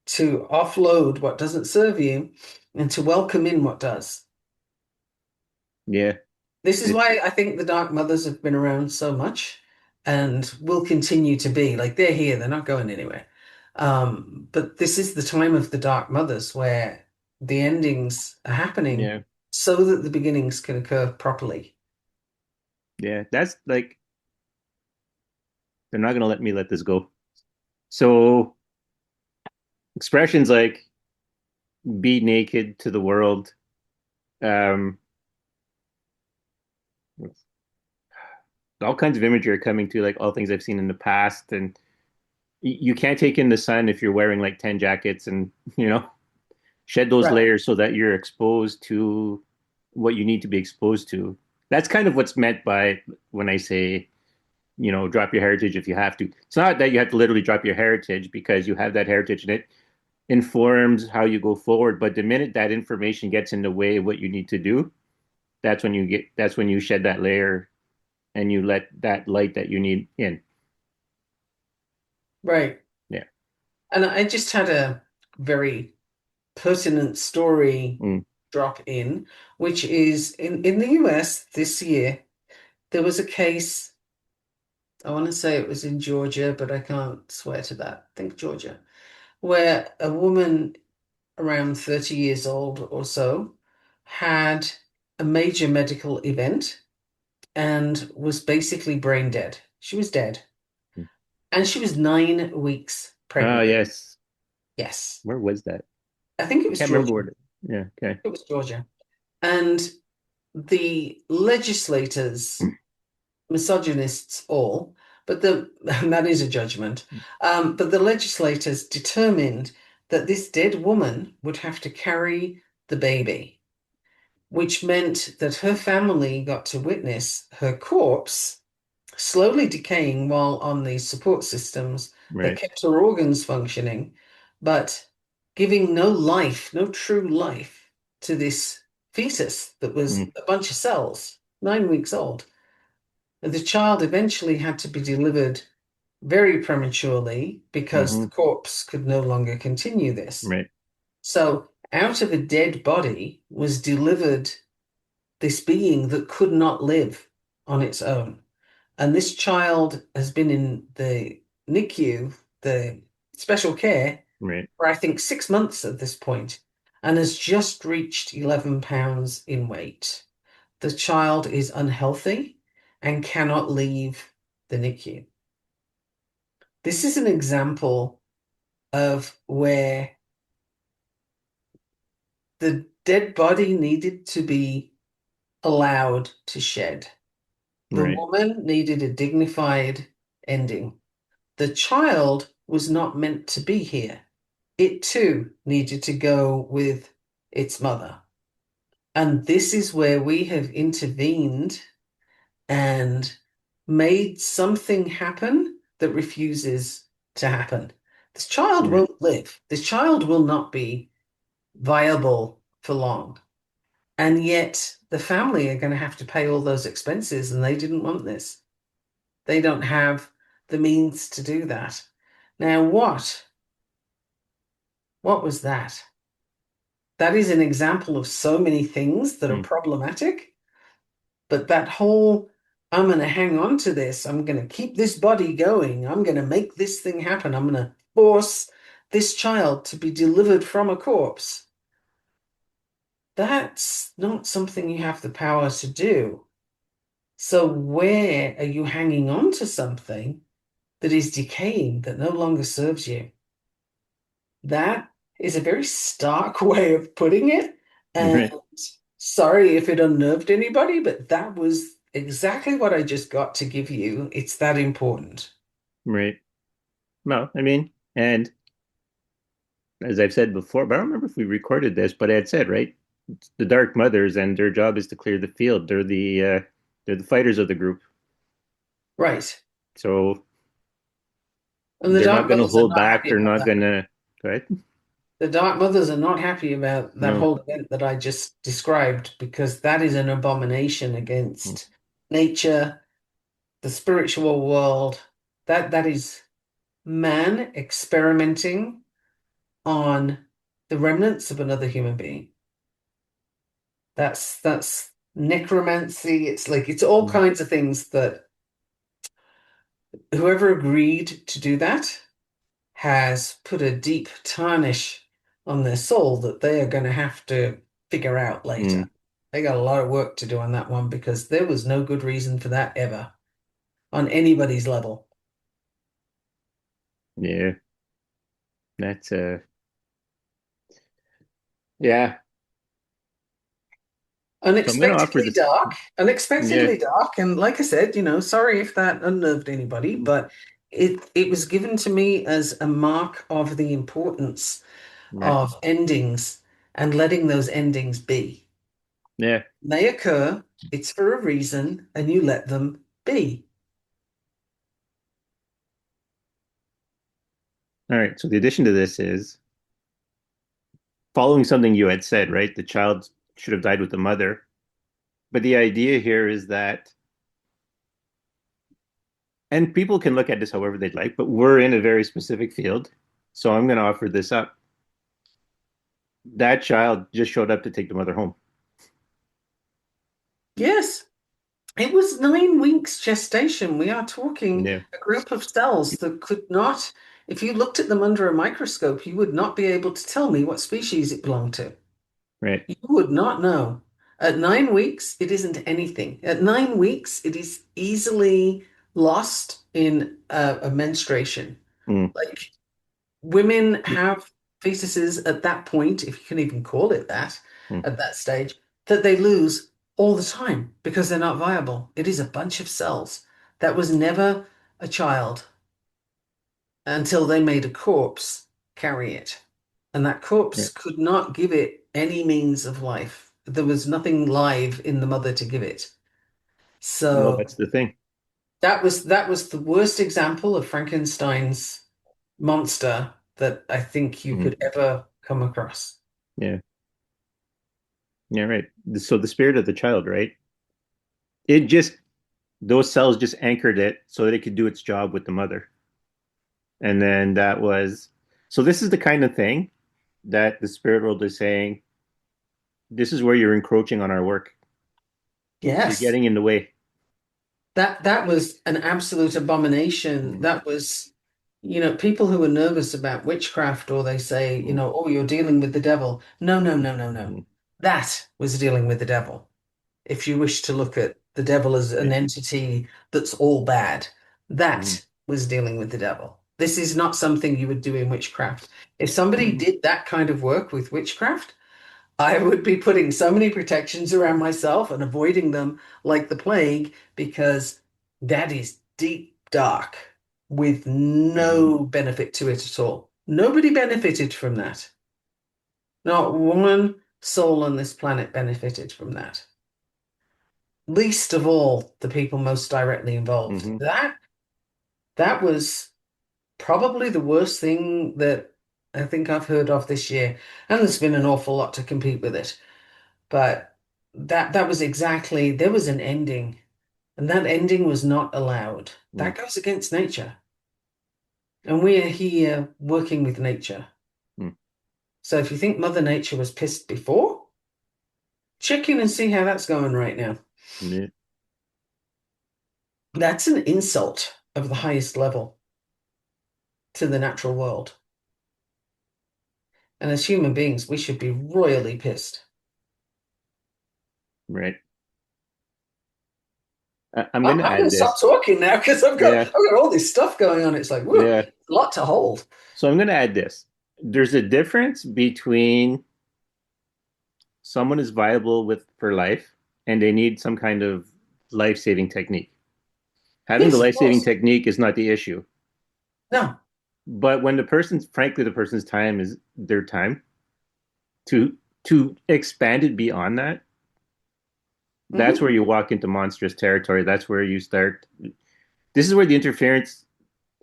to offload what doesn't serve you and to welcome in what does. Yeah. This is It's why I think the Dark Mothers have been around so much and will continue to be. Like they're here, they're not going anywhere. But this is the time of the Dark Mothers where the endings are happening yeah. so that the beginnings can occur properly. Yeah. That's like they're not gonna let me let this go. So expressions like be naked to the world, um, all kinds of imagery are coming to like all things I've seen in the past, and you can't take in the sun if you're wearing like 10 jackets and shed those Right. layers so that you're exposed to what you need to be exposed to. That's kind of what's meant by when I say, drop your heritage if you have to. It's not that you have to literally drop your heritage because you have that heritage and it informs how you go forward. But the minute that information gets in the way of what you need to do, that's when you shed that layer and you let that light that you need in. Right. Yeah. And I just had a very pertinent story Mm. drop in, which is in the US this year, there was a case. I want to say it was in Georgia, but I can't swear to that. I think Georgia, where a woman around 30 years old or so had a major medical event and was basically brain dead. She was dead. And she was 9 weeks Oh, pregnant. yes. Yes. Where was that? I think it I was can't remember Georgia. where. Yeah. Okay. It was Georgia. And the legislators, misogynists all, but the and that is a judgment. But the legislators determined that this dead woman would have to carry the baby, which meant that her family got to witness her corpse slowly decaying while on these support systems that Right. kept her organs functioning, but giving no life, no true life to this fetus that was Mm. a bunch of cells, 9 weeks old. And the child eventually had to be delivered very prematurely because Hmm. the corpse could no longer continue this. Right. So out of a dead body was delivered this being that could not live on its own. And this child has been in the NICU, the special care, Right. for I think 6 months at this point, and has just reached 11 pounds in weight. The child is unhealthy and cannot leave the NICU. This is an example of where the dead body needed to be allowed to shed. The Right. woman needed a dignified ending. The child was not meant to be here. It too needed to go with its mother. And this is where we have intervened and made something happen that refuses to happen. This child Right. won't live. This child will not be viable for long. And yet the family are going to have to pay all those expenses, and they didn't want this. They don't have the means to do that. Now, what was that? That is an example of so many things that are Mm. problematic, but that whole I'm going to hang on to this, I'm going to keep this body going, I'm going to make this thing happen, I'm going to force this child to be delivered from a corpse. That's not something you have the power to do. So, where are you hanging on to something that is decaying, that no longer serves you? That is a very stark way of putting it. And Right. sorry if it unnerved anybody, but that was exactly what I just got to give you. It's that important. Right. Well, I mean, and as I've said before, but I don't remember if we recorded this, but I had said, right? It's the Dark Mothers, and their job is to clear the field. They're the fighters of the group, Right. so And the they're not Dark going to Mothers are hold not back. happy They're about not that. going to. Right? The Dark Mothers are not happy about that No. whole event that I just described because that is an abomination Mm. against nature, the spiritual world. That is man experimenting on the remnants of another human being. That's necromancy. It's like it's all Mm. kinds of things that whoever agreed to do that has put a deep tarnish on their soul that they are going to have to figure out later. Mm. They got a lot of work to do on that one because there was no good reason for that ever on anybody's level. Yeah, that's yeah. So I'm gonna offer Unexpectedly this. dark, Yeah. unexpectedly dark, and like I said, sorry if that unnerved anybody, Mm. but it was given to me as a mark of the importance Right. of endings and letting those endings be. Yeah. They occur, it's for a reason, and you let them be. All right. So the addition to this is following something you had said, right? The child should have died with the mother. But the idea here is that, and people can look at this however they'd like, but we're in a very specific field. So I'm going to offer this up. That child just showed up to take the mother home. Yes, it was 9 weeks gestation. We are talking Yeah. a group of cells that could not, if you looked at them under a microscope, you would not be able to tell me what species it belonged to. Right. You would not know. At 9 weeks, it isn't anything. At 9 weeks, it is easily lost in a menstruation. Mm. Like women have fetuses at that point, if you can even call it that, Mm. at that stage, that they lose all the time because they're not viable. It is a bunch of cells. That was never a child until they made a corpse carry it. And that corpse Right. could not give it any means of life. There was nothing live in the mother to give it. Well, So that's the thing. that was the worst example of Frankenstein's monster that I think you Mm. could ever come across. Yeah. Yeah. Right. So the spirit of the child, right? It just, those cells just anchored it so that it could do its job with the mother. And then that was, so this is the kind of thing that the spirit world is saying, this is where you're encroaching on our work. You're Yes. getting in the way. That was an absolute abomination. Mm. That was, people who are nervous about witchcraft or they say, Mm. oh, you're dealing with the devil. No, no, no, no, no. Mm. That was dealing with the devil. If you wish to look at the devil as an Right. entity that's all bad, Mm. that was dealing with the devil. This is not something you would do in witchcraft. If somebody Mm. did that kind of work with witchcraft, I would be putting so many protections around myself and avoiding them like the plague because that is deep dark with Mm. no benefit to it at all. Nobody benefited from that. Not one soul on this planet benefited from that. Least of all the people most directly involved. Mm. That was probably the worst thing that I think I've heard of this year. And there's been an awful lot to compete with it. But that was exactly, there was an ending, and that ending was not allowed. Mm. That goes against nature. And we are here working with nature. Mm. So if you think Mother Nature was pissed before, check in and see how that's going right now. Yeah. That's an insult of the highest level to the natural world. And as human beings, we should be royally pissed. Right. I'm going I'm, to I'm going add to stop this. talking now because I've Yeah. got all this stuff going on. It's like, whoa, Yeah. a lot to hold. So I'm going to add this. There's a difference between someone is viable with for life and they need some kind of life-saving technique. Having the Yes, of life-saving course. technique is not the issue. No. But when the person's, frankly, the person's time is their time to expand it beyond that, that's Hmm. where you walk into monstrous territory. That's where you start. This is where the interference,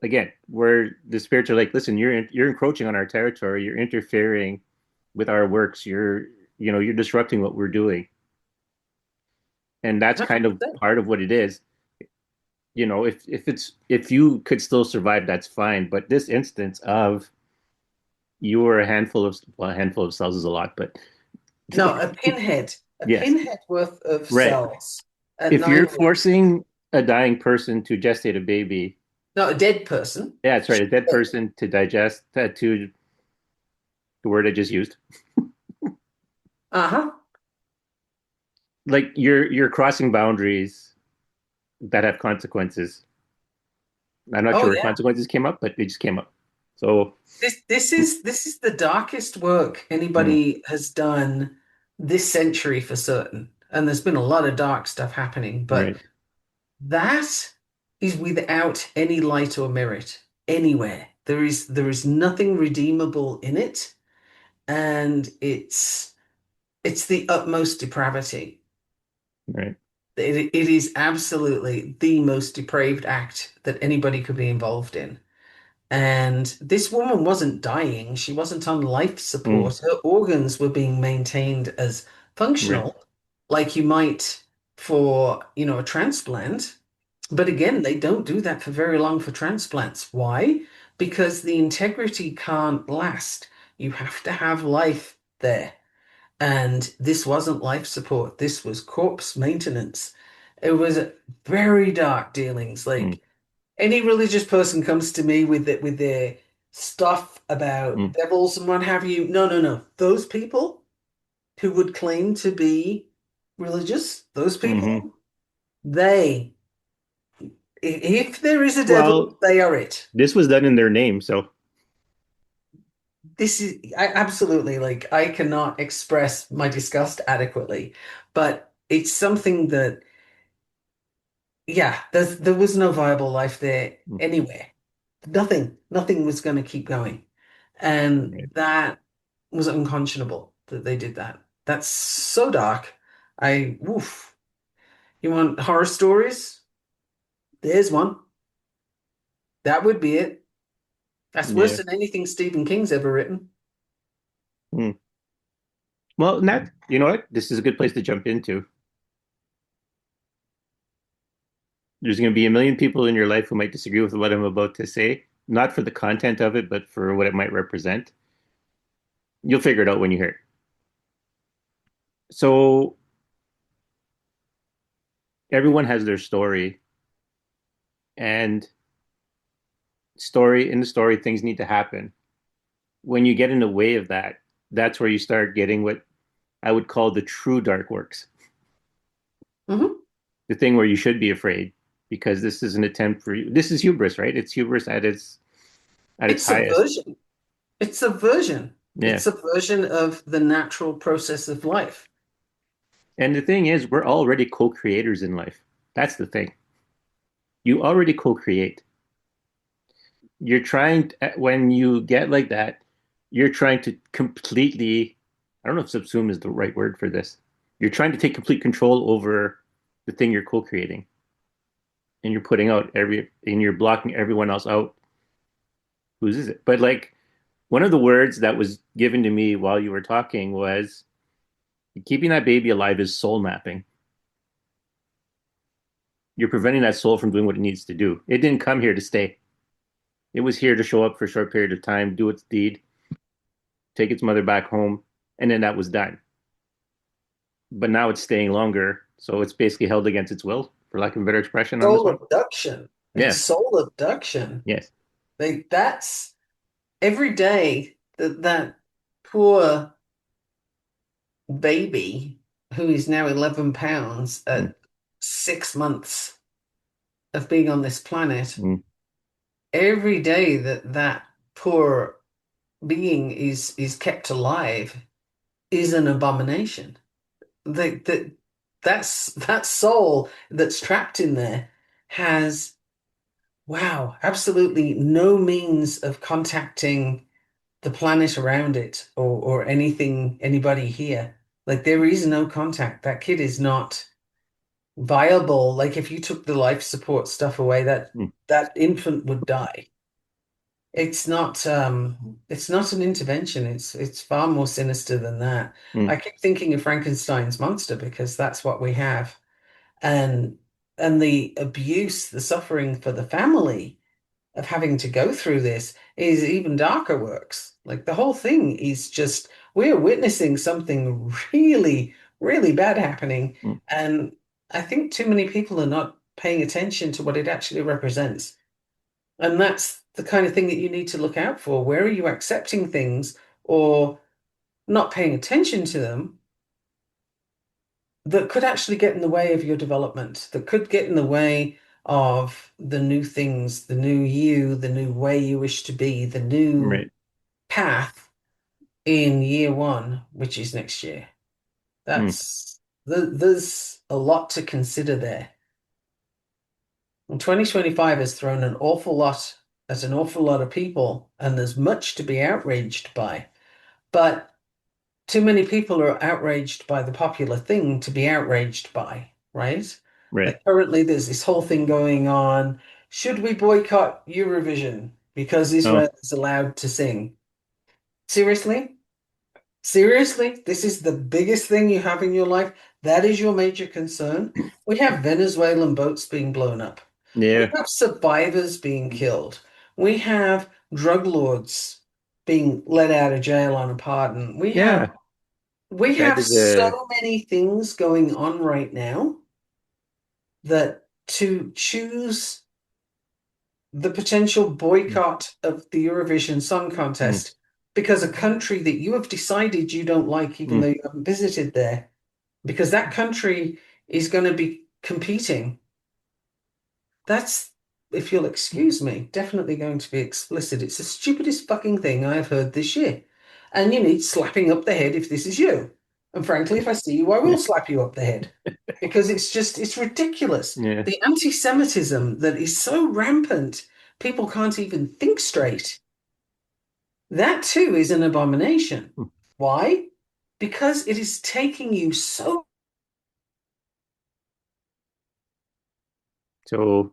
again, where the spirits are like, listen, you're encroaching on our territory. You're interfering with our works. You're disrupting what we're doing, and that's kind of 100%. part of what it is. If you could still survive, that's fine. But this instance of you were a handful of, well, a handful of cells is a lot, but No, a yes, pinhead worth of right. cells at If nine you're weeks. forcing a dying person to gestate a baby, Not a dead person. yeah, that's right, a dead person to digest, to the word I just used, Uh-huh. like you're crossing boundaries that have consequences. I'm not Oh sure where yeah. consequences came up, but they just came up. So, This is the darkest work mm, anybody has done this century for certain. And there's been a lot of dark stuff happening, but right, that is without any light or merit anywhere. There is nothing redeemable in it, and it's the utmost depravity. right, It is absolutely the most depraved act that anybody could be involved in. And this woman wasn't dying. She wasn't on life mm, support. Her organs were being maintained as right, functional, like you might for, a transplant. But again, they don't do that for very long for transplants. Why? Because the integrity can't last. You have to have life there. And this wasn't life support. This was corpse maintenance. It was very dark dealings. mm, Like any religious person comes to me with their stuff about mm, devils and what have you. No, no, no. Those people who would claim to be religious, those hmm. people, they, if there is a devil, Well, they are it. this was done in their name, so This is absolutely like I cannot express my disgust adequately, but it's something that, yeah, there was no viable life there mm, anywhere. Nothing was going to keep going. And right. that was unconscionable that they did that. That's so dark. Woof. You want horror stories? There's one. That would be it. That's worse Yeah. than anything Stephen King's ever written. Mm. Well, Nat, you know what? This is a good place to jump into. There's going to be a million people in your life who might disagree with what I'm about to say, not for the content of it, but for what it might represent. You'll figure it out when you hear it. So, everyone has their story, and in the story, things need to happen. When you get in the way of that, that's where you start getting what I would call the true dark works. Hmm. The thing where you should be afraid, because this is an attempt for you. This is hubris, right? It's hubris at its It's highest. subversion. It's subversion. Yeah. It's subversion of the natural process of life. And the thing is, we're already co-creators in life. That's the thing. You already co-create. You're trying when you get like that, you're trying to completely, I don't know if subsume is the right word for this. You're trying to take complete control over the thing you're co-creating, and you're putting out and you're blocking everyone else out. Whose is it? But like one of the words that was given to me while you were talking was keeping that baby alive is soul mapping. You're preventing that soul from doing what it needs to do. It didn't come here to stay. It was here to show up for a short period of time, do its deed, take its mother back home, and then that was done. But now it's staying longer, so it's basically held against its will, for lack of a better expression on this Soul one. abduction. It's Yeah. soul abduction. Yes. Like that's every day that poor baby who is now 11 pounds Mm, at 6 months of being on this planet, mm, every day that poor being is kept alive is an abomination. That soul that's trapped in there has, wow, absolutely no means of contacting the planet around it or anything, anybody here. Like there is no contact. That kid is not viable. Like if you took the life support stuff away, that mm, that infant would die. It's not an intervention. It's far more sinister than that. mm, I keep thinking of Frankenstein's monster because that's what we have. And and the abuse, the suffering for the family. of having to go through this is even darker works. Like the whole thing is just, we're witnessing something really, really bad happening. mm, And I think too many people are not paying attention to what it actually represents. And that's the kind of thing that you need to look out for. Where are you accepting things or not paying attention to them that could actually get in the way of your development, that could get in the way of the new things, the new you, the new way you wish to be, the new right. path in year one, which is next year. Mm, There's a lot to consider there. And 2025 has thrown an awful lot at an awful lot of people, and there's much to be outraged by. But too many people are outraged by the popular thing to be outraged by, right? right. Like currently, there's this whole thing going on. Should we boycott Eurovision because Oh, Israel is allowed to sing? Seriously? Seriously? This is the biggest thing you have in your life? That is your major concern? We have Venezuelan boats being blown up. We yeah. have survivors being killed. We have drug lords being let out of jail on a pardon. Yeah. We That have is a, so many things going on right now that to choose the potential mm, boycott of the Eurovision Song mm, Contest because a country that you have decided you don't like, even though mm. you haven't visited there, because that country is going to be competing. That's, if you'll excuse me, definitely going to be explicit. It's the stupidest fucking thing I've heard this year. And you need slapping up the head if this is you. And frankly, if I see you, I will slap you up the head because it's just, it's ridiculous. Yeah. The anti-Semitism that is so rampant, people can't even think straight. That too is an abomination. Why? Because it is taking you so. So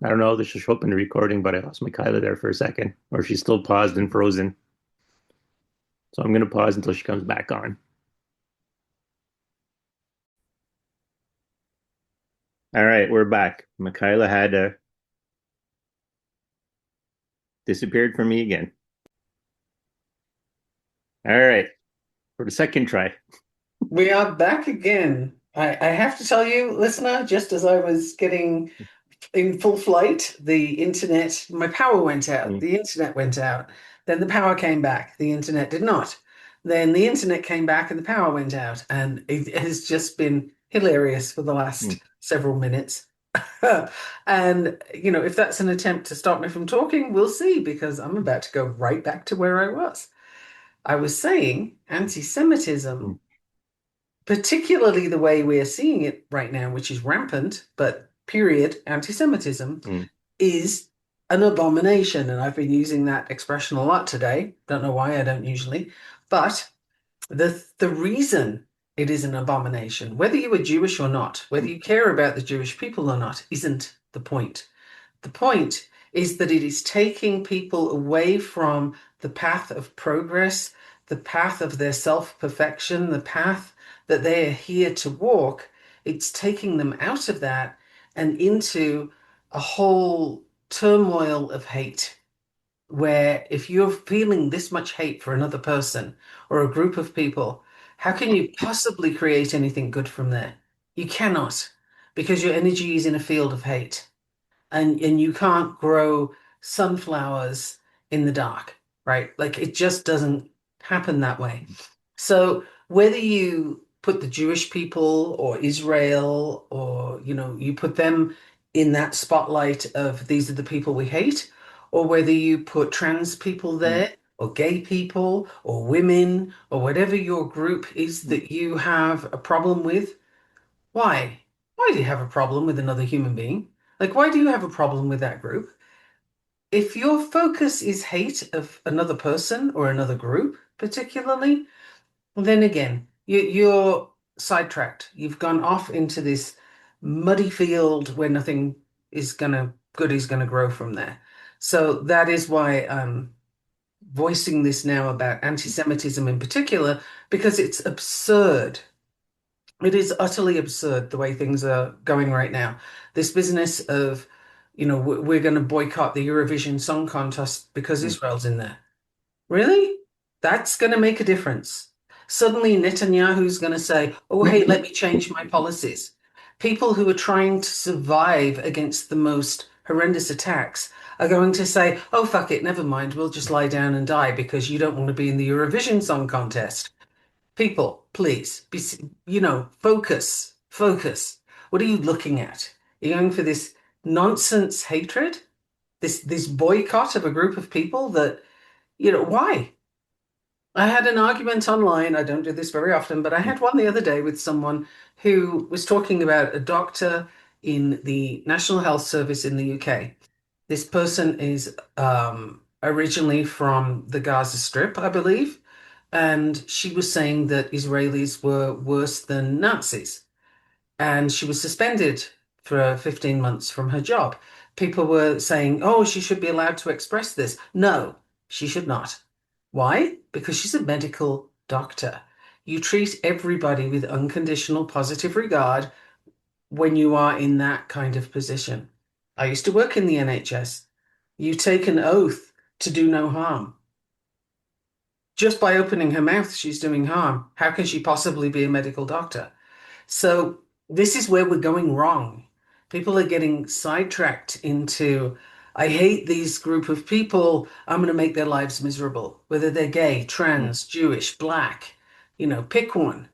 I don't know. This should show up in the recording, but I lost Michaela there for a second, or she's still paused and frozen. So I'm going to pause until she comes back on. All right, we're back. Michaela had disappeared from me again. All right, for the second try. We are back again. I have to tell you, listener, just as I was getting in full flight, the internet, my power went out, Mm, the internet went out, then the power came back, the internet did not. Then the internet came back and the power went out, and it has just been hilarious for the mm, last several minutes. And, if that's an attempt to stop me from talking, we'll see, because I'm about to go right back to where I was. I was saying anti-Semitism, mm, particularly the way we are seeing it right now, which is rampant, but period, anti-Semitism mm, is an abomination. And I've been using that expression a lot today. Don't know why, I don't usually. But the reason it is an abomination, whether you are Jewish or not, whether you care about the Jewish people or not, isn't the point. The point is that it is taking people away from the path of progress, the path of their self-perfection, the path that they are here to walk. It's taking them out of that and into a whole turmoil of hate, where if you're feeling this much hate for another person or a group of people, how can you possibly create anything good from there? You cannot, because your energy is in a field of hate, and you can't grow sunflowers in the dark, right? Like it just doesn't happen that way. So whether you put the Jewish people or Israel, or you put them in that spotlight of these are the people we hate, or whether you put trans people mm, there or gay people or women or whatever your group is mm, that you have a problem with, why? Why do you have a problem with another human being? Like, why do you have a problem with that group? If your focus is hate of another person or another group, particularly, then again, you're sidetracked. You've gone off into this muddy field where nothing good is gonna grow from there. So that is why I'm voicing this now about anti-Semitism in particular, because it's absurd. It is utterly absurd the way things are going right now. This business of we're going to boycott the Eurovision Song Contest because Mm, Israel's in there. Really? That's going to make a difference. Suddenly, Netanyahu's going to say, oh, hey, let me change my policies. People who are trying to survive against the most horrendous attacks are going to say, oh, fuck it, never mind, we'll just lie down and die because you don't want to be in the Eurovision Song Contest. People, please, focus, focus. What are you looking at? Are you going for this nonsense hatred? This boycott of a group of people that, why? I had an argument online. I don't do this very often, but I mm, had one the other day with someone who was talking about a doctor in the National Health Service in the UK. This person is originally from the Gaza Strip, I believe, and she was saying that Israelis were worse than Nazis, and she was suspended for 15 months from her job. People were saying, oh, she should be allowed to express this. No, she should not. Why? Because she's a medical doctor. You treat everybody with unconditional positive regard when you are in that kind of position. I used to work in the NHS. You take an oath to do no harm. Just by opening her mouth, she's doing harm. How can she possibly be a medical doctor? So this is where we're going wrong. People are getting sidetracked into, I hate these group of people. I'm going to make their lives miserable, whether they're gay, mm. trans, Jewish, black, pick one.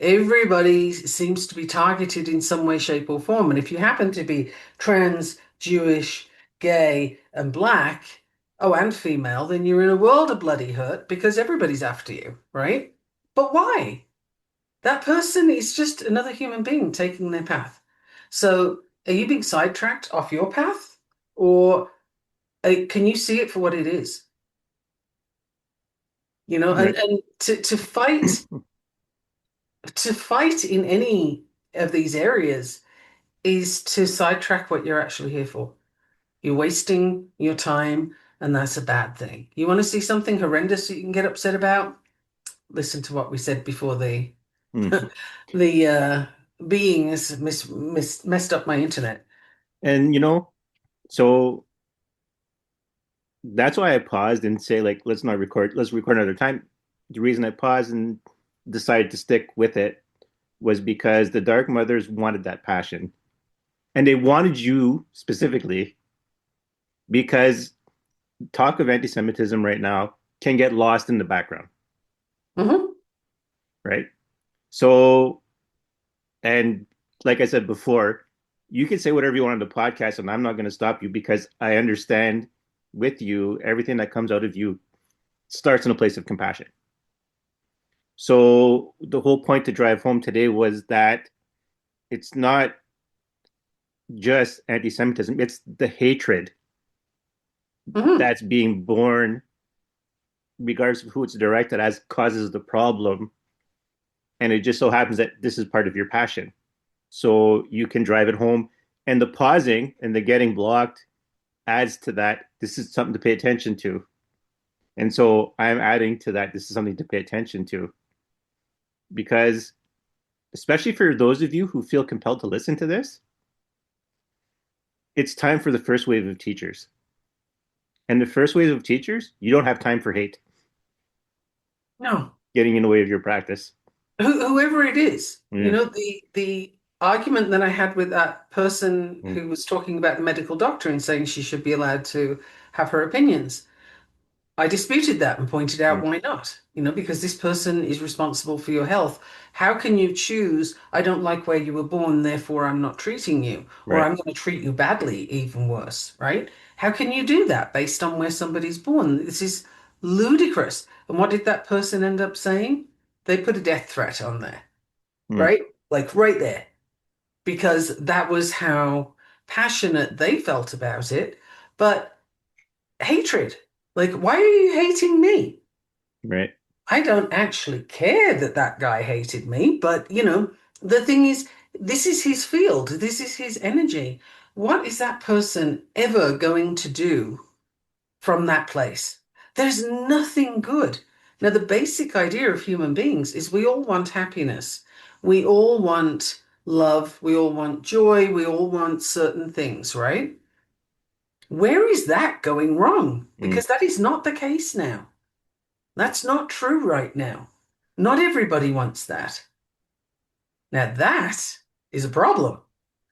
Everybody seems to be targeted in some way, shape, or form. And if you happen to be trans, Jewish, gay, and black, oh, and female, then you're in a world of bloody hurt because everybody's after you, right? But why? That person is just another human being taking their path. So are you being sidetracked off your path? Or can you see it for what it is? And, Right. and to fight in any of these areas is to sidetrack what you're actually here for. You're wasting your time, and that's a bad thing. You want to see something horrendous that you can get upset about? Listen to what we said before Mm. the being has messed up my internet. And so that's why I paused and say like, let's not record. Let's record another time. The reason I paused and decided to stick with it was because the Dark Mothers wanted that passion, and they wanted you specifically because talk of anti-Semitism right now can get lost in the background, Hmm. right? So, and like I said before, you can say whatever you want on the podcast, and I'm not going to stop you because I understand with you everything that comes out of you starts in a place of compassion. So the whole point to drive home today was that it's not just anti-Semitism; it's the hatred Hmm. that's being born, regardless of who it's directed as, causes the problem. And it just so happens that this is part of your passion, so you can drive it home. And the pausing and the getting blocked adds to that. This is something to pay attention to. And so I'm adding to that. This is something to pay attention to because, especially for those of you who feel compelled to listen to this, it's time for the first wave of teachers. And the first wave of teachers, you don't have time for hate No, getting in the way of your practice. whoever it is, Yeah. the argument that I had with that person Mm. who was talking about the medical doctor and saying she should be allowed to have her opinions. I disputed that and pointed out Mm. why not? Because this person is responsible for your health. How can you choose, I don't like where you were born, therefore I'm not treating you, or Right. I'm going to treat you badly, even worse, right? How can you do that based on where somebody's born? This is ludicrous. And what did that person end up saying? They put a death threat on there, Mm. right? Like right there, because that was how passionate they felt about it. But hatred, like, why are you hating me? Right. I don't actually care that that guy hated me, but the thing is, this is his field, this is his energy. What is that person ever going to do from that place? There's nothing good. Now, the basic idea of human beings is we all want happiness. We all want love. We all want joy. We all want certain things, right? Where is that going wrong? Mm. Because that is not the case now. That's not true right now. Not everybody wants that. Now that is a problem.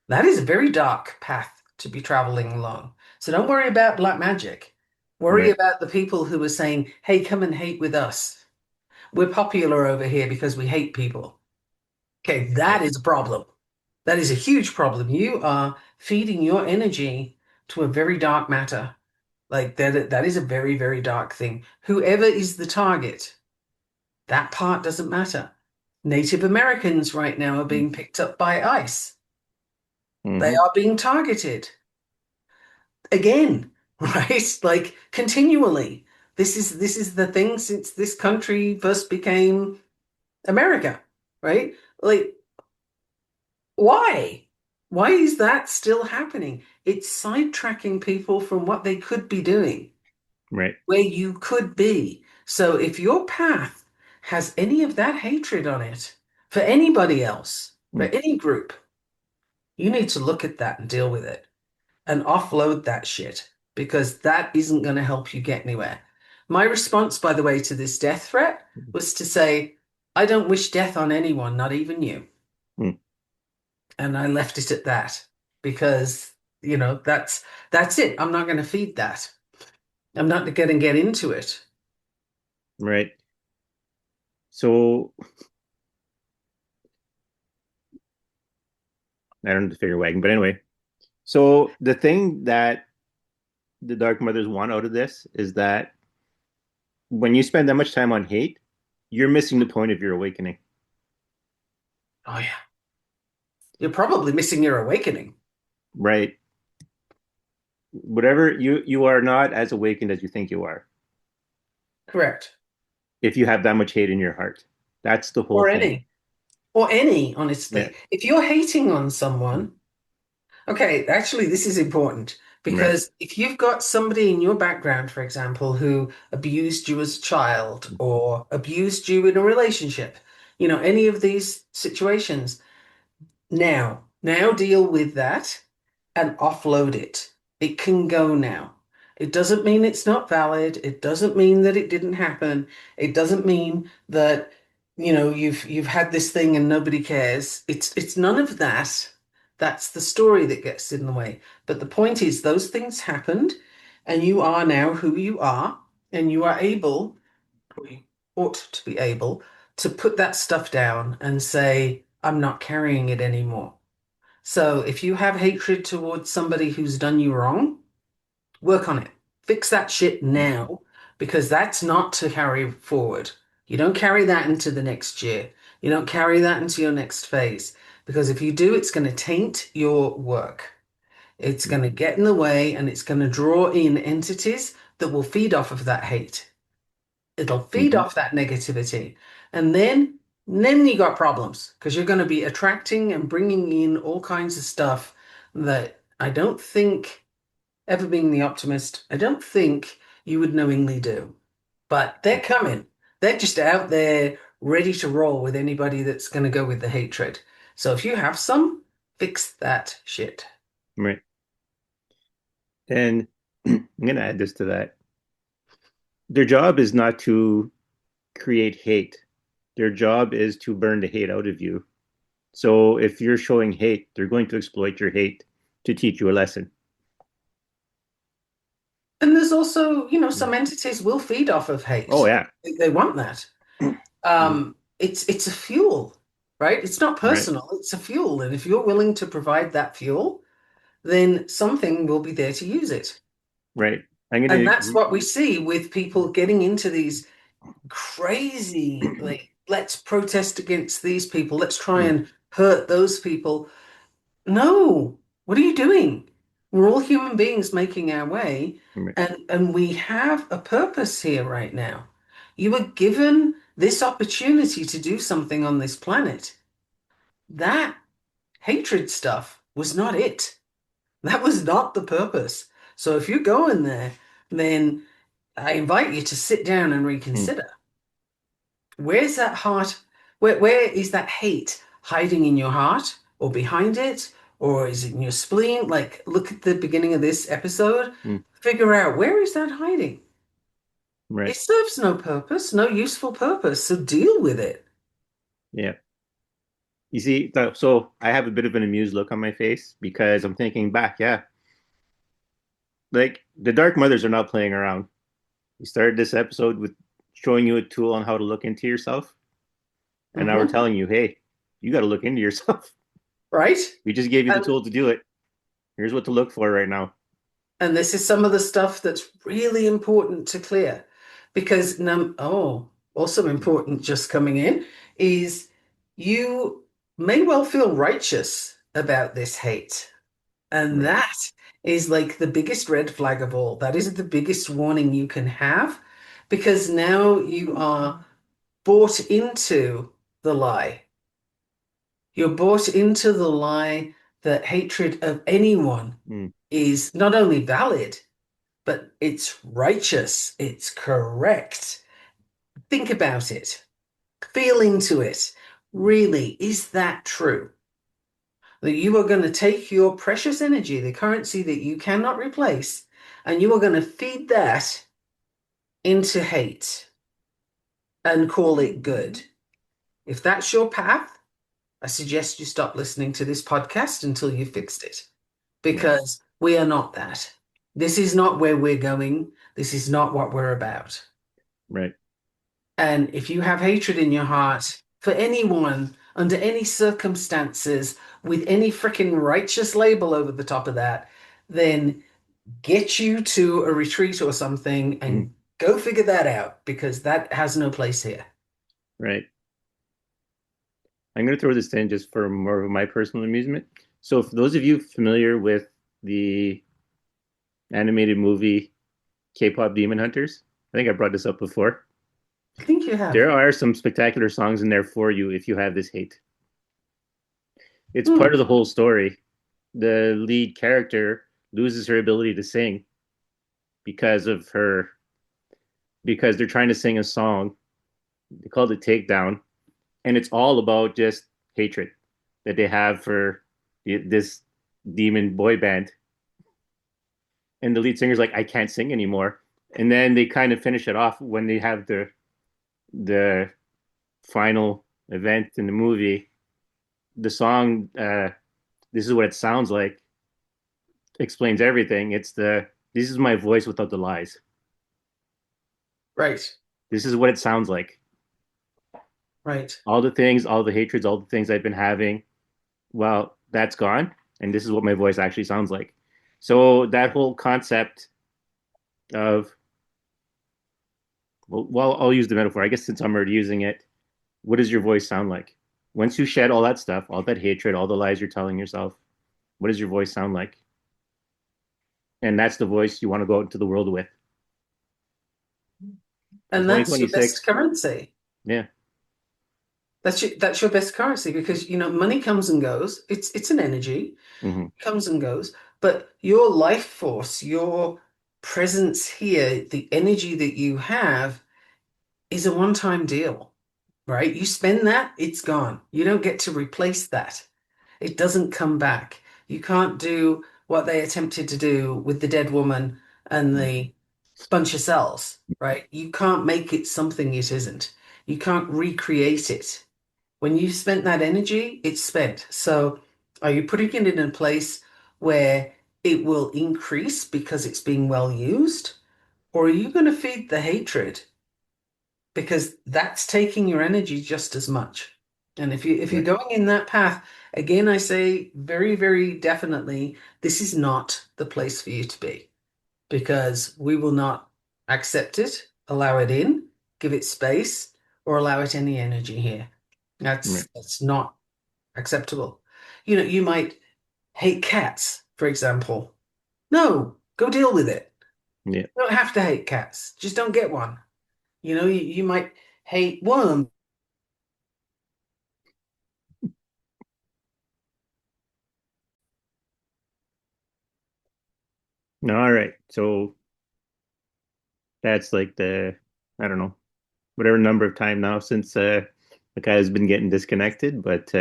That is a very dark path to be traveling along. So don't worry about black magic. Worry Right. about the people who are saying, hey, come and hate with us. We're popular over here because we hate people. Okay, that Right. is a problem. That is a huge problem. You are feeding your energy to a very dark matter. Like that is a very, very dark thing. Whoever is the target, that part doesn't matter. Native Americans right now are being picked up by ICE. They Mm-hmm. are being targeted again, right? Like continually. This is the thing since this country first became America, right? Like why? Why is that still happening? It's sidetracking people from what they could be doing, Right. where you could be. So if your path has any of that hatred on it for anybody else, for Mm. any group, you need to look at that and deal with it and offload that shit because that isn't going to help you get anywhere. My response, by the way, to this death threat was to say, I don't wish death on anyone, not even you. Mm. And I left it at that because, that's it. I'm not going to feed that. I'm not going to get into it. Right. So I don't know the figure wagging, but anyway. So the thing that the Dark Mothers want out of this is that when you spend that much time on hate, you're missing the point of your awakening. Oh, yeah. You're probably missing your awakening. Right. Whatever you are not as awakened as you think you are Correct. if you have that much hate in your heart. That's the whole Or thing. any. Or any, Yeah. honestly. If you're hating on someone, okay, actually, this is important Right. because if you've got somebody in your background, for example, who abused you as a child or abused you in a relationship, any of these situations, now deal with that and offload it. It can go now. It doesn't mean it's not valid. It doesn't mean that it didn't happen. It doesn't mean that, you've had this thing and nobody cares. It's none of that. That's the story that gets in the way. But the point is those things happened and you are now who you are and you are able, or you ought to be able, to put that stuff down and say, I'm not carrying it anymore. So if you have hatred towards somebody who's done you wrong, work on it. Fix that shit now because that's not to carry forward. You don't carry that into the next year. You don't carry that into your next phase because if you do, it's going to taint your work. It's going to get in the way and it's going to draw in entities that will feed off of that hate. It'll feed Mm-hmm. off that negativity. And then you got problems because you're going to be attracting and bringing in all kinds of stuff that I don't think, ever being the optimist, I don't think you would knowingly do. But they're coming. They're just out there ready to roll with anybody that's going to go with the hatred. So if you have some, fix that shit. Right. And I'm gonna add this to that. Their job is not to create hate. Their job is to burn the hate out of you. So if you're showing hate, they're going to exploit your hate to teach you a lesson. And there's also, some entities will feed off of Oh hate. yeah. They want that. It's a fuel, right? It's not Right. personal, it's a fuel. And if you're willing to provide that fuel, then something will be there to use it. Right. I'm And gonna that's what we see with people getting into these crazy, like, let's protest against these people, let's try and hurt those people. No, what are you doing? We're all human beings making our way, right. and we have a purpose here right now. You were given this opportunity to do something on this planet. That hatred stuff was not it. That was not the purpose. So if you go in there, then I invite you to sit down and Mm. reconsider. Where's that heart? Where is that hate hiding in your heart or behind it? or is it in your spleen? Like, look at the beginning of this episode, Mm, figure out where is that hiding? right. It serves no purpose, no useful purpose, so deal with it. Yeah. You see, so I have a bit of an amused look on my face because I'm thinking back, yeah, like the Dark Mothers are not playing around. We started this episode with showing you a tool on how to look into yourself, and now we're Hmm. telling you, hey, you got to look into yourself. Right? We just gave you the And tool to do it. Here's what to look for right now. and this is some of the stuff that's really important to clear because also important just coming in is you may well feel righteous about this hate. And Right. that is like the biggest red flag of all. That is the biggest warning you can have because now you are bought into the lie. You're bought into the lie that hatred of anyone Mm, is not only valid, but it's righteous, it's correct. Think about it, feel into it. Really, is that true? That you are going to take your precious energy, the currency that you cannot replace, and you are going to feed that into hate and call it good. If that's your path, I suggest you stop listening to this podcast until you fixed it right. because we are not that. This is not where we're going. This is not what we're about. Right. And if you have hatred in your heart for anyone, under any circumstances, with any freaking righteous label over the top of that, then get you to a retreat or something Mm, and go figure that out because that has no place here. right. I'm going to throw this in just for more of my personal amusement. So, for those of you familiar with the animated movie K-pop Demon Hunters, I think I brought this up before. I think you have. There are some spectacular songs in there for you if you have this hate. It's Hmm, part of the whole story. The lead character loses her ability to sing because of her because they're trying to sing a song. They called it Takedown, and it's all about just hatred that they have for this demon boy band. And the lead singer's like, I can't sing anymore. And then they kind of finish it off when they have the final event in the movie. The song, "This Is What It Sounds Like," explains everything. It's the this is my voice without the lies. right, This is what it sounds like. right. All the things, all the hatreds, all the things I've been having, well, that's gone, and this is what my voice actually sounds like. So that whole concept of well, I'll use the metaphor. I guess since I'm already using it, what does your voice sound like? Once you shed all that stuff, all that hatred, all the lies you're telling yourself, what does your voice sound like? And that's the voice you want to go out into the world with. In And that's your best 2026, currency. yeah, That's your best currency because money comes and goes. It's an energy, mm-hmm, comes and goes, but your life force, your presence here, the energy that you have is a one-time deal, right? You spend that, it's gone. You don't get to replace that. It doesn't come back. You can't do what they attempted to do with the dead woman and the bunch of cells, right? You can't make it something it isn't. You can't recreate it. When you've spent that energy, it's spent. So are you putting it in a place where it will increase because it's being well used? Or are you going to feed the hatred? Because that's taking your energy just as much. And if you're right, going in that path, again, I say very, very definitely, this is not the place for you to be because we will not accept it, allow it in, give it space, or allow it any energy here. right, That's not acceptable. You might hate cats, for example. No, go deal with it. yeah. You don't have to hate cats. Just don't get one. You might hate worms. No, all right. So that's like I don't know, whatever number of time now since the guy has been getting disconnected, but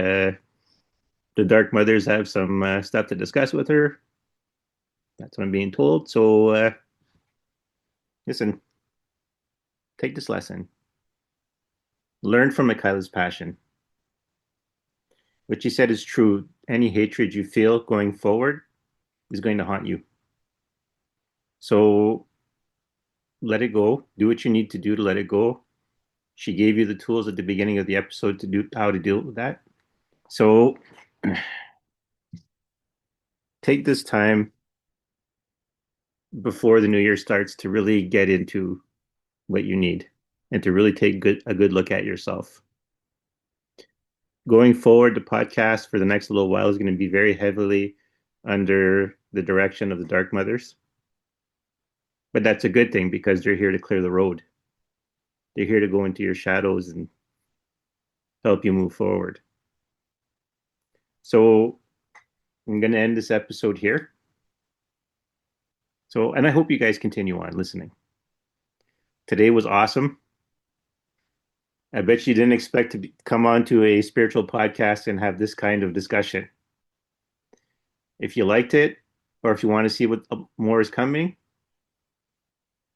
the Dark Mothers have some stuff to discuss with her. That's what I'm being told. So listen, take this lesson. Learn from Michaela's passion. What she said is true. Any hatred you feel going forward is going to haunt you. So let it go. Do what you need to do to let it go. She gave you the tools at the beginning of the episode to do how to deal with that. So take this time before the new year starts to really get into what you need and to really take a good look at yourself. Going forward, the podcast for the next little while is going to be very heavily under the direction of the Dark Mothers. But that's a good thing because they're here to clear the road. They're here to go into your shadows and help you move forward. So I'm going to end this episode here. So, and I hope you guys continue on listening. Today was awesome. I bet you didn't expect to come on to a spiritual podcast and have this kind of discussion. If you liked it, or if you want to see what more is coming,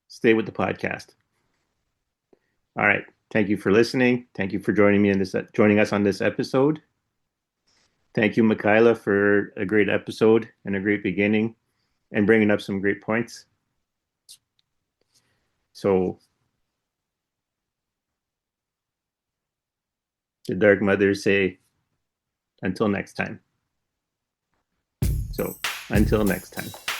stay with the podcast. All right. Thank you for listening. Thank you for joining us on this episode. Thank you, Michaela, for a great episode and a great beginning and bringing up some great points. So the Dark Mothers say, until next time. So until next time.